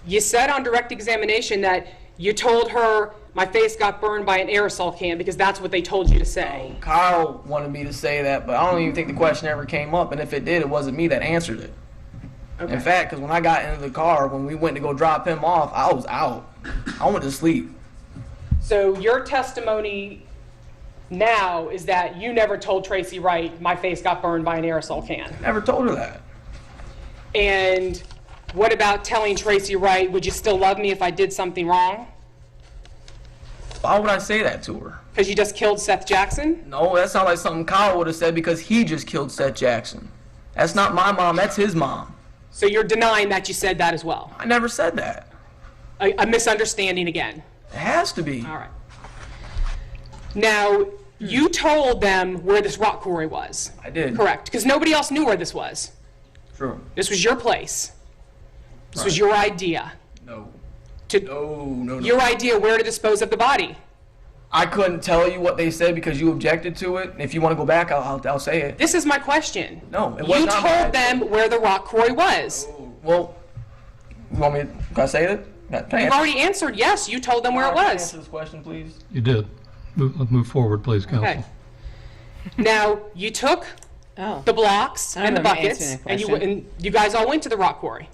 You said on direct examination that you told her my face got burned by an aerosol can because that's what they told you to say. Kyle wanted me to say that, but I don't even think the question ever came up, and if it did, it wasn't me that answered it. Okay. In fact, because when I got into the car, when we went to go drop him off, I was out. I went to sleep. So your testimony now is that you never told Tracy Wright my face got burned by an aerosol can. Never told her that. And what about telling Tracy Wright, would you still love me if I did something wrong? Why would I say that to her? Because you just killed Seath Jackson? No, that sounds like something Kyle would have said because he just killed Seath Jackson. That's not my mom, that's his mom. So you're denying that you said that as well? I never said that. A misunderstanding again? It has to be. All right. Now, you told them where this rock quarry was. I did. Correct, because nobody else knew where this was. True. This was your place. This Right. was your idea. No. No. No. Your idea where to dispose of the body. I couldn't tell you what they said because you objected to it. If you want to go back, I'll say it. This is my question. No, it was You not my told them where the rock quarry was. Well, you want me to, can I say it? Can I You've answer? already answered yes. You told them where it Can I was. answer this question, please? You did. Move forward, please, counsel. Okay. Now, you took the blocks and the buckets, and you guys all went to the rock quarry.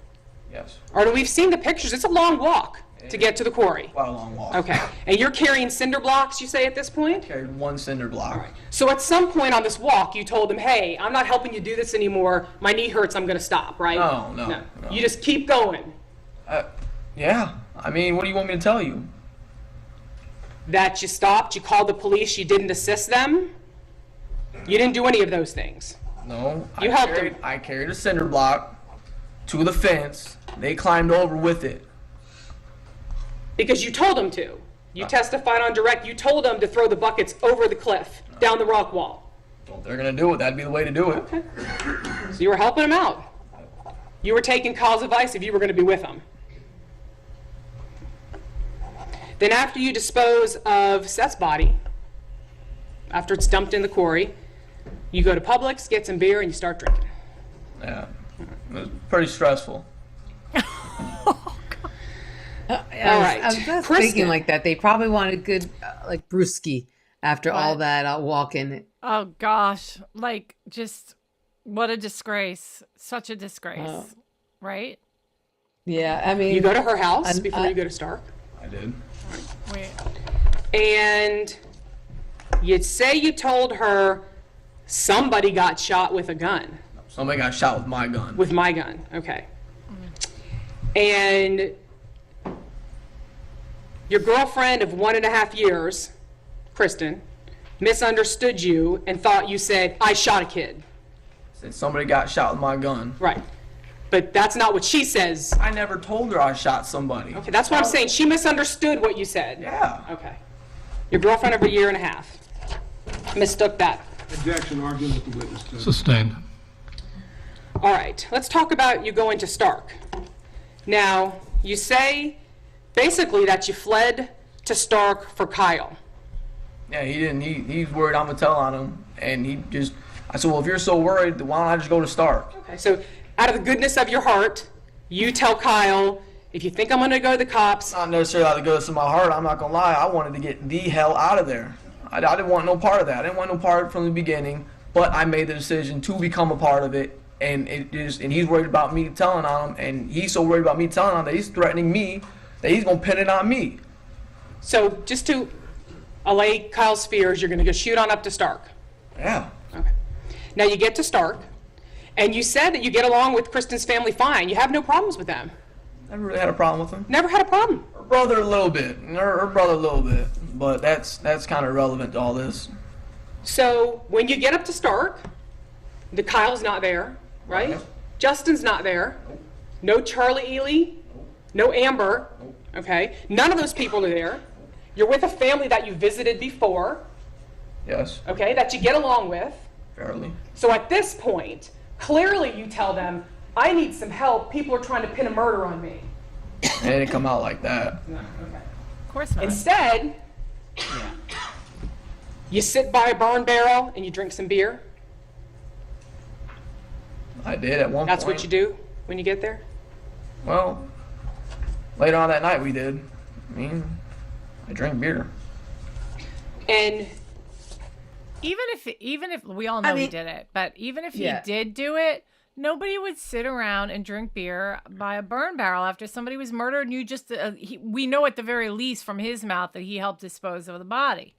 Yes. Or we've seen the pictures. It's a long walk to get to the quarry. Quite a long walk. Okay. And you're carrying cinder blocks, you say, at this point? Carried one cinder block. All right. So at some point on this walk, you told them, hey, I'm not helping you do this anymore. My knee hurts. I'm going to stop, right? No. You just keep going. Yeah. I mean, what do you want me to tell you? That you stopped, you called the police, you didn't assist them? You didn't do any of those things? No. You helped them. I carried a cinder block to the fence. They climbed over with it. Because you told them to. You testified on direct. You told them to throw the buckets over the cliff, down the rock wall. Well, if they're going to do it, that'd be the way to do it. Okay. So you were helping them out. You were taking Kyle's advice if you were going to be with them. Then after you dispose of Seth's body, after it's dumped in the quarry, you go to Publix, get some beer, and you start drinking. Yeah. It was pretty stressful. I was just thinking like that. They probably wanted good, like brewski after all that walking. Oh gosh, like just what a disgrace! Such a disgrace, right? Yeah, I mean, you go to her house before you go to Stark. I did. Wait. and you'd say you told her somebody got shot with a gun. Somebody got shot with my gun. With my gun, okay. And your girlfriend of 1.5 years, Kristen, misunderstood you and thought you said, I shot a kid. Said somebody got shot with my gun. Right. But that's not what she says. I never told her I shot somebody. Okay, that's what I'm saying. She misunderstood what you said. Yeah. Okay. Your girlfriend of 1.5 years mistook that. Objection, arguing with the witness. Sustained. All right, let's talk about you going to Stark. Now, you say basically that you fled to Stark for Kyle. Yeah, he didn't. He's worried I'm gonna tell on him, and I said, well, if you're so worried, why don't I just go to Stark? Okay, so out of the goodness of your heart, you tell Kyle, if you think I'm gonna go to the cops. Not necessarily out of the goodness of my heart. I'm not gonna lie. I wanted to get the hell out of there. I didn't want no part of that. I didn't want no part from the beginning. But I made the decision to become a part of it, and and he's worried about me telling on him, and he's so worried about me telling on him that he's threatening me that he's gonna pin it on me. So just to allay Kyle's fears, you're gonna go shoot on up to Stark. Yeah. Okay. Now you get to Stark, and you said that you get along with Kristen's family fine. You have no problems with them. Never really had a problem with him. Never had a problem. Her brother a little bit. Her brother a little bit. But that's kind of irrelevant to all this. So when you get up to Stark, the Kyle's not there, right? Right. Justin's not there. No Charlie Ely. No Amber. Okay. None of those people are there. You're with a family that you visited before. Yes. Okay, that you get along with. Fairly. So at this point, clearly you tell them, I need some help. People are trying to pin a murder on me. It didn't come out like that. No, okay. Of course not. Instead, you sit by a burn barrel and you drink some beer. I did at one point. That's what you do when you get there? Well, later on that night we did. I mean, I drank beer. And even if we all know he did it, but even if he did do it, nobody would sit around and drink beer by a burn barrel after somebody was murdered. And you just, we know at the very least from his mouth that he helped dispose of the body,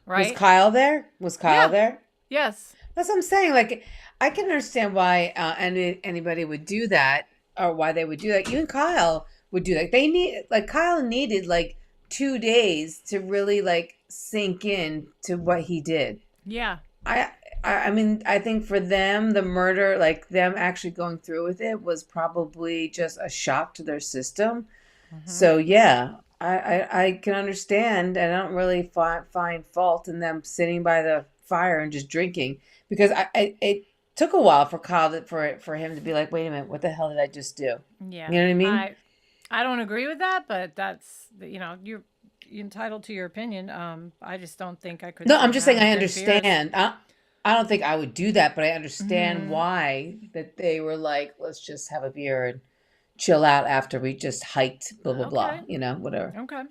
right? Was Kyle there? There? Yes. That's what I'm saying. Like, I can understand why anybody would do that, or why they would do that. Even Kyle would do that. Kyle needed 2 days to really sink in to what he did. Yeah. I mean, I think for them, the murder, them actually going through with it, was probably just a shock to their system. Mm-hmm. So yeah, I can understand, and I don't really find fault in them sitting by the fire and just drinking, because it took a while for Kyle for him to be like, wait a minute, what the hell did I just do? Yeah, you know what I mean. I don't agree with that, but that's you're entitled to your opinion. I just don't think I could. No, I'm just saying I understand. I don't think I would do that, but I understand why that they were like, let's just have a beer and chill out after we just hiked, blah, blah, blah, whatever. Okay.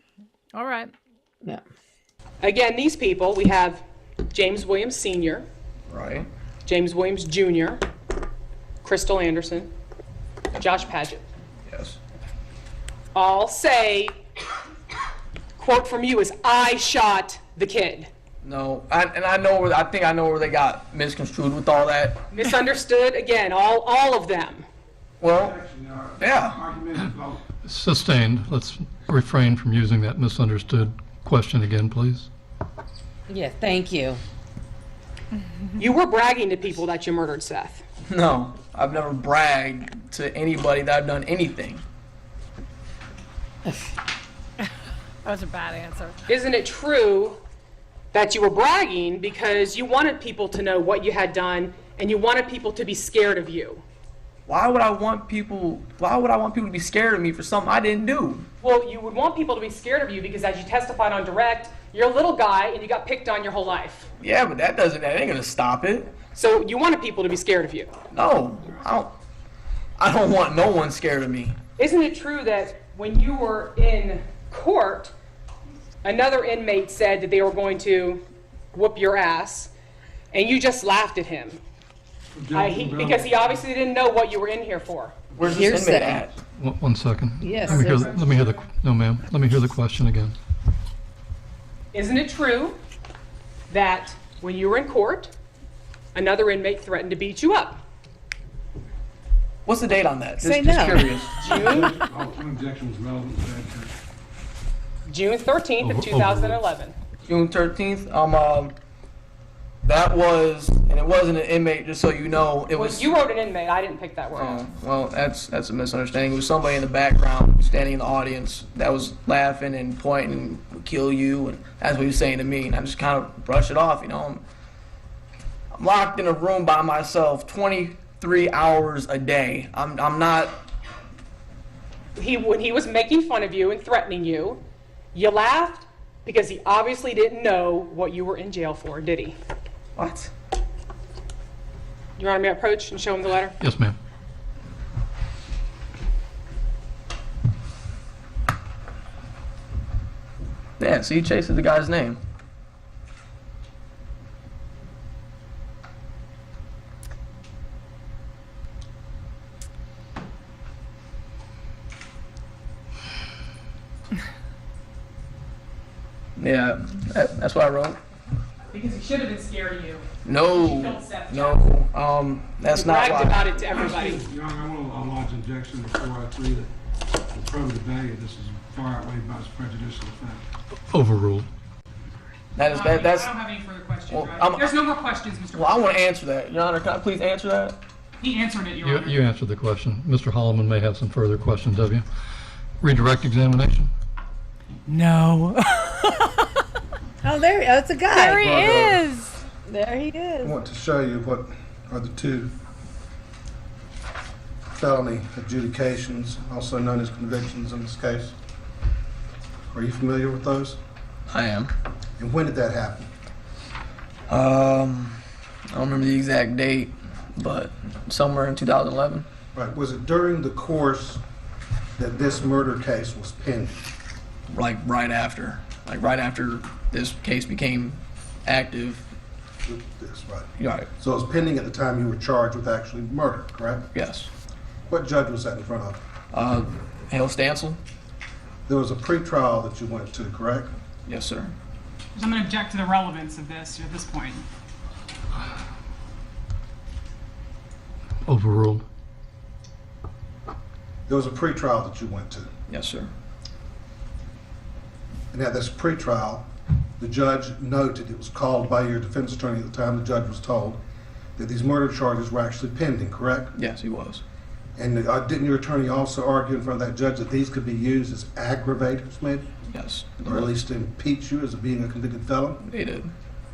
All right. Yeah. again, these people, we have James Williams Sr., Right. James Williams Jr., Crystal Anderson, Josh Padgett. Yes. All say, quote from you is, I shot the kid. No, I think I know where they got misconstrued with all that. Misunderstood, again, all of them. Well, yeah. Sustained. Let's refrain from using that misunderstood question again, please. Yeah, thank you. You were bragging to people that you murdered Seth. No, I've never bragged to anybody that I've done anything. That was a bad answer. Isn't it true that you were bragging because you wanted people to know what you had done and you wanted people to be scared of you? Why would I want people to be scared of me for something I didn't do? Well, you would want people to be scared of you because, as you testified on direct, you're a little guy and you got picked on your whole life. Yeah, but that ain't gonna stop it. So you wanted people to be scared of you. No, I don't want no one scared of me. Isn't it true that when you were in court, another inmate said that they were going to whoop your ass, and you just laughed at him? Because he obviously didn't know what you were in here for. Where's this inmate at? One second. Yes. Let me hear the question again. Isn't it true that when you were in court, another inmate threatened to beat you up? What's the date on that? Say Just no. curious. Objection was relevant to that case. June 13th of 2011. June 13th. That was, and it wasn't an inmate, just so you know. It was. You wrote an inmate. I didn't pick that word. Oh, well, that's a misunderstanding. It was somebody in the background, standing in the audience, that was laughing and pointing, "We'll kill you," and that's what he was saying to me. And I just kind of brushed it off, you know. I'm locked in a room by myself, 23 hours a day. I'm not. When he was making fun of you and threatening you, you laughed because he obviously didn't know what you were in jail for, did he? What? You want me to approach and show him the letter? Yes, ma'am. Yeah, see, Chase is the guy's name. Yeah, that's what I wrote. Because he should have been scared of you. No, That's not bragged why. about it to everybody. Your Honor, I want to lodge an objection before I agree that the probative value of this is far outweighed by its prejudicial effect. Overruled. That's. I don't have any further questions. Well, right? There's no more questions, Mr. Well, I want to answer that. Your Honor, can I please answer that? He answered it, Your Honor. You answered the question. Mr. Holloman may have some further questions of you. Redirect examination. No. That's a guy. There he Bargo. is. There he I is. want to show you what are the two felony adjudications, also known as convictions in this case. Are you familiar with those? I am. And when did that happen? I don't remember the exact date, but somewhere in 2011. Right. Was it during the course that this murder case was pending? Like right after this case became active. This, right. Right. So it was pending at the time you were charged with actually murder, correct? Yes. What judge was that in front of? Hale Stansel. There was a pretrial that you went to, correct? Yes, sir. I'm going to object to the relevance of this at this point. Overruled. There was a pretrial that you went to. Yes, sir. And at this pretrial, the judge noted, it was called by your defense attorney at the time, the judge was told that these murder charges were actually pending, correct? Yes, he was. And didn't your attorney also argue in front of that judge that these could be used as aggravators, maybe? Yes. Or at least to impeach you as being a convicted felon? He did.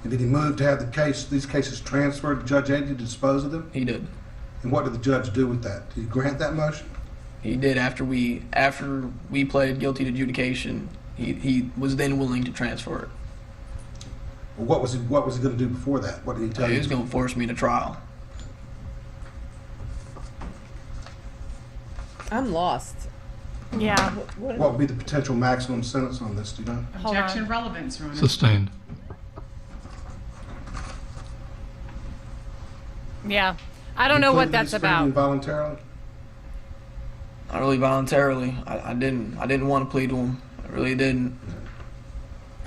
And did he move to have these cases transferred to Judge Andy to dispose of them? He did. And what did the judge do with that? Did he grant that motion? He did after we pled guilty to adjudication. He was then willing to transfer it. Or what was he going to do before that? What did he tell you? He was going to force me to trial. I'm lost. Yeah. What would be the potential maximum sentence on this, do you know? Objection relevance, Your Honor. Sustained. Yeah. I don't know what that's about. Voluntarily? Not really voluntarily. I didn't want to plead to him. I really didn't.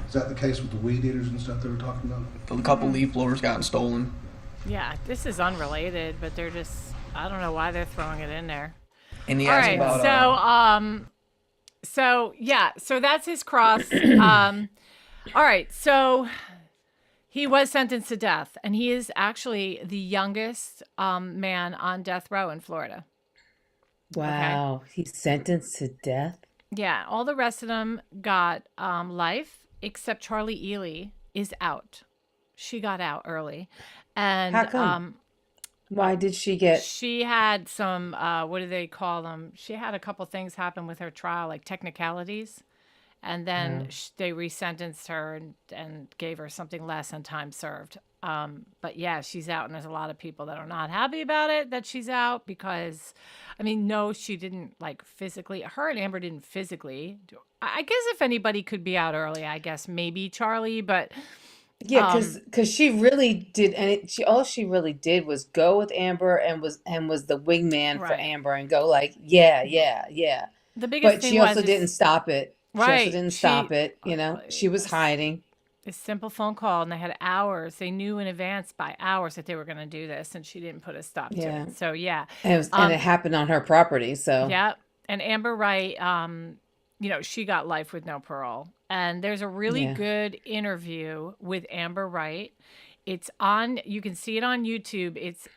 Is that the case with the weed eaters and stuff they were talking about? A couple leaf blowers gotten stolen. Yeah, this is unrelated, but they're just, I don't know why they're throwing it in there. And he All asked right, about so that's his cross. All right, so he was sentenced to death, and he is actually the youngest man on death row in Florida. Wow, okay. He's sentenced to death? Yeah, all the rest of them got life, except Charlie Ely is out. She got out early. And how come? Why did she get? She had some, what do they call them? She had a couple things happen with her trial, like technicalities. And then they resentenced her and gave her something less than time served. But yeah, she's out, and there's a lot of people that are not happy about it, that she's out, because, I mean, no, she didn't like physically, her and Amber didn't physically. I guess if anybody could be out early, I guess maybe Charlie, but. Yeah, because she really did, and all she really did was go with Amber and was the wingman for Amber and go like, yeah. The biggest but thing she also was didn't stop it. Right. She also didn't stop it. You know, she was hiding. a simple phone call, and they had hours. They knew in advance by hours that they were going to do this, and she didn't put a stop to Yeah. it. So yeah, And it happened on her property. So yeah. And Amber Wright, she got life with no parole. And there's a really good interview with Amber Wright. It's on. You can see it on YouTube. It's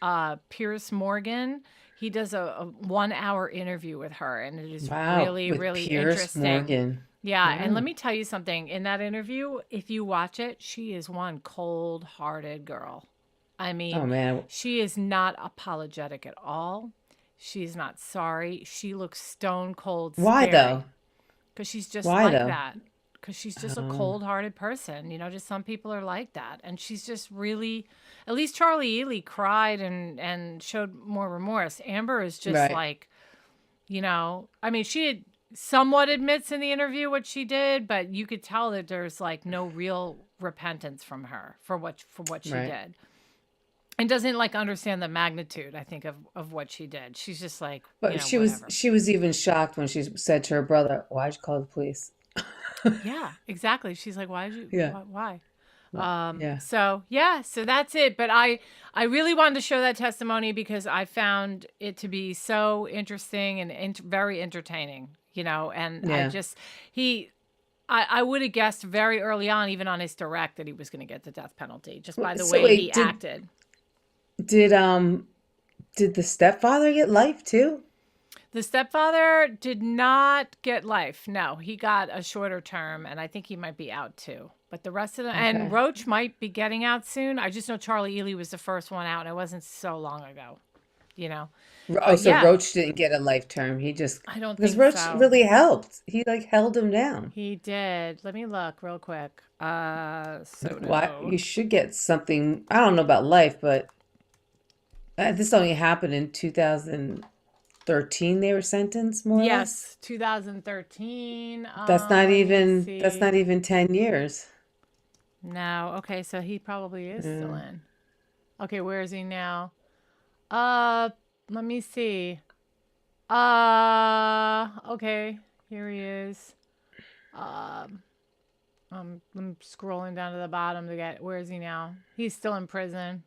Pierce Morgan. He does a 1 hour interview with her, and it is really, really Pierce interesting. Morgan. Yeah, and let me tell you something. In that interview, if you watch it, she is one cold-hearted girl. I mean, Oh man. she is not apologetic at all. She's not sorry. She looks stone cold Why scary. though? Because she's just Why like though? that. Because she's just a cold-hearted person. Just some people are like that. And she's just really, at least Charlie Ely cried and showed more remorse. Amber is just like, I mean, she had somewhat admits in the interview what she did, but you could tell that there's like no real repentance from her for what she did. And doesn't like understand the magnitude, I think, of what she did. She's just like, But she whatever. was even shocked when she said to her brother, "Why'd you call the police?" Yeah, exactly. She's like, "Why did you? Yeah. Why?" Yeah. So that's it. But I really wanted to show that testimony because I found it to be so interesting and very entertaining. And I would have guessed very early on, even on his direct, that he was going to get the death penalty just by the way he acted. Did the stepfather get life too? The stepfather did not get life. No, he got a shorter term, and I think he might be out too. But the rest of them, and Roach might be getting out soon. I just know Charlie Ely was the first one out, and it wasn't so long ago. Oh, so Roach didn't get a life term. He just, I don't because think Roach so. really helped. He like held him down. He did. Let me look real quick. Why you should get something. I don't know about life, but this only happened in 2013. They were sentenced, more or less. Yes, 2013. That's not even 10 years. No. Okay, so he probably is still in. Okay, where is he now? Let me see. Okay, here he is. I'm scrolling down to the bottom to get, where is he now? He's still in prison.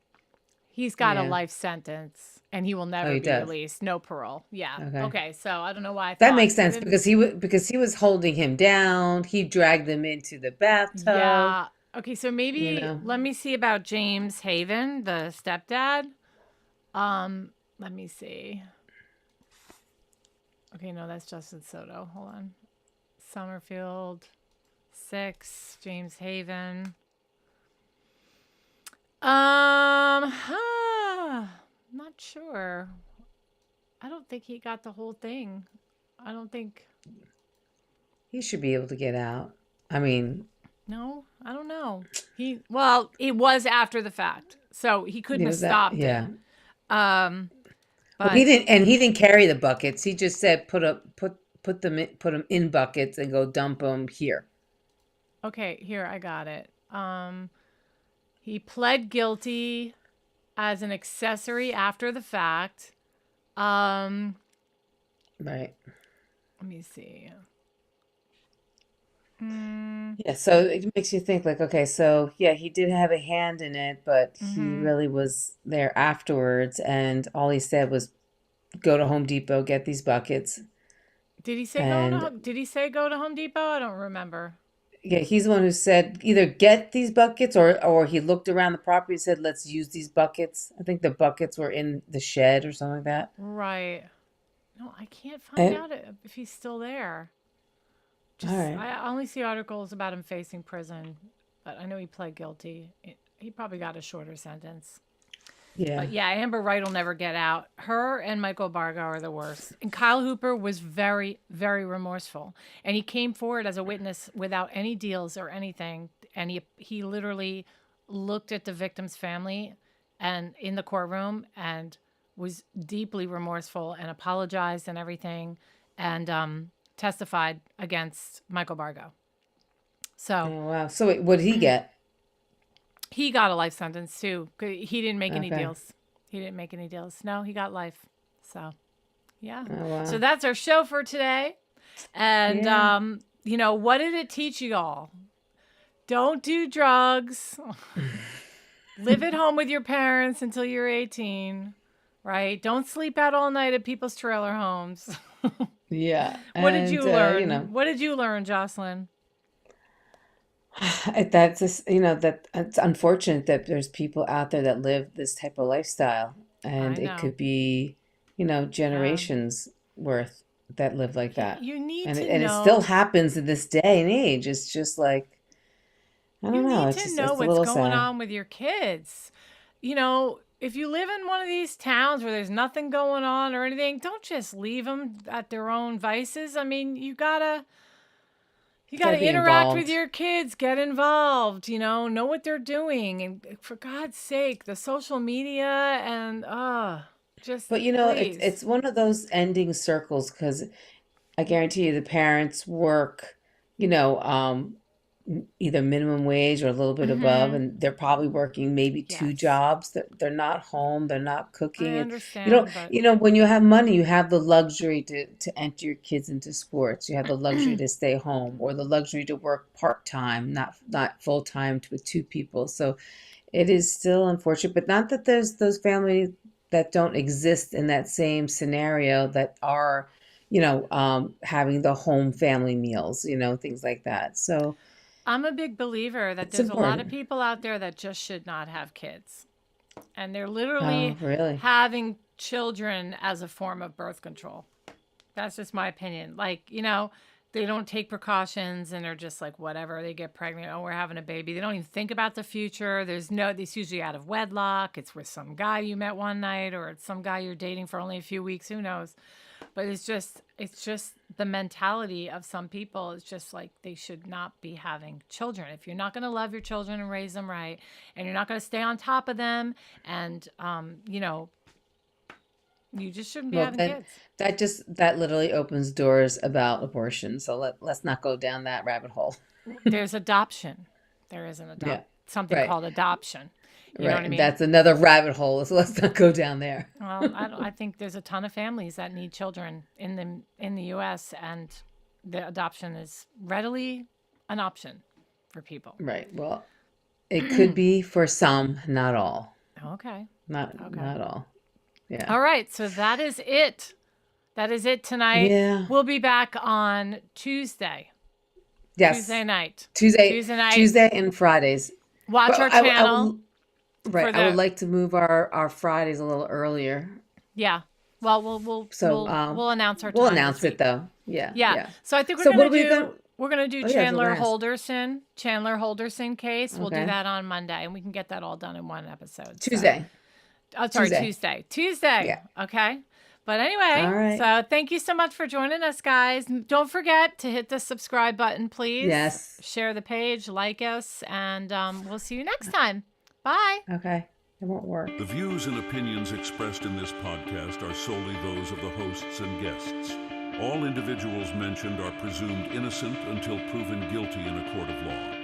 He's got a life sentence, and he will never be released. No parole. Yeah. Okay. So I don't know why. That makes sense because he was holding him down. He dragged him into the bathtub. Yeah. Okay. So maybe let me see about James Haven, the stepdad. Let me see. Okay, no, that's Justin Soto. Hold on. Summerfield, 6, James Haven. Not sure. I don't think he got the whole thing. I don't think he should be able to get out. I mean, no, I don't know. Well, it was after the fact, so he couldn't have stopped it. But he didn't carry the buckets. He just said put them in buckets and go dump them here. Okay, here I got it. He pled guilty as an accessory after the fact. Right. Let me see. Yeah, so it makes you think like, okay, so yeah, he did have a hand in it, but he really was there afterwards, and all he said was go to Home Depot, get these buckets. Did he say go to Home Depot? I don't remember. Yeah, he's the one who said either get these buckets or he looked around the property and said, let's use these buckets. I think the buckets were in the shed or something like that. Right. No, I can't find out if he's still there. All right. I only see articles about him facing prison, but I know he pled guilty. He probably got a shorter sentence. Yeah. But yeah, Amber Wright will never get out. Her and Michael Bargo are the worst. And Kyle Hooper was very, very remorseful. And he came forward as a witness without any deals or anything. And he literally looked at the victim's family and in the courtroom and was deeply remorseful and apologized and everything. And testified against Michael Bargo. So, oh, wow. So wait, what did he get? He got a life sentence too. He didn't make any deals. No, he got life. So, yeah. Oh, wow. So that's our show for today. And, what did it teach you all? Don't do drugs. Live at home with your parents until you're 18, right? Don't sleep out all night at people's trailer homes. Yeah. What did you learn? What did you learn, Jocelyn? That's just, that it's unfortunate that there's people out there that live this type of lifestyle, and it could be, generations worth that live like that. You need and to it know. still happens in this day and age. It's just like, I don't know. You It's need to just, know it's a what's little going sad. on with your kids. If you live in one of these towns where there's nothing going on or anything, don't just leave them at their own vices. I mean, you gotta be interact with involved. your kids, get involved, know what they're doing. And for God's sake, the social media and, just But please. it's one of those ending circles, because I guarantee you the parents work, either minimum wage or a little bit above, and they're probably working maybe two Yes. jobs. They're not home, they're not cooking. I And understand, but when you have money, you have the luxury to enter your kids into sports. You have the luxury to stay home, or the luxury to work part-time, not full-time with two people. So it is still unfortunate, but not that there's those families that don't exist in that same scenario that are, having the home family meals, things like that. So I'm a big believer that it's there's a lot of important. people out there that just should not have kids. And they're literally Oh, really? having children as a form of birth control. That's just my opinion. Like, they don't take precautions and they're just like, whatever, they get pregnant. Oh, we're having a baby. They don't even think about the future. It's usually out of wedlock. It's with some guy you met one night, or it's some guy you're dating for only a few weeks. Who knows? But it's just the mentality of some people. It's just like they should not be having children. If you're not going to love your children and raise them right, and you're not going to stay on top of them, and you just shouldn't be Well, having kids. that literally opens doors about abortion. So let's not go down that rabbit hole. There's adoption. There is Yeah, something right. called adoption. You know Right. what I mean? That's another rabbit hole. So let's not go down there. Well, I think there's a ton of families that need children in the U.S. and the adoption is readily an option for people. Right. Well, it could be for some, not all. Okay. Not all. Yeah. All right. So that is it. That is it tonight. Yeah. We'll be back on Tuesday. Yes. Tuesday night. Tuesday and Fridays. Watch But our channel. Right. I would like to move our Fridays a little earlier. Yeah. Well, we'll announce our time. We'll announce it though. Yeah. Yeah. So I think So we're what are we gonna gonna- do. We're gonna do Oh, yeah, that's what I Chandler Holderson case. We'll do Okay. that on Monday, and we can get that all done in one episode. So- Tuesday. Oh, sorry, Tuesday. Tuesday. Yeah. Okay. But anyway, All right. so thank you so much for joining us, guys. Don't forget to hit the subscribe button, please. Yes. Share the page, like us, and we'll see you next time. Bye. Okay. It won't work. The views and opinions expressed in this podcast are solely those of the hosts and guests. All individuals mentioned are presumed innocent until proven guilty in a court of law.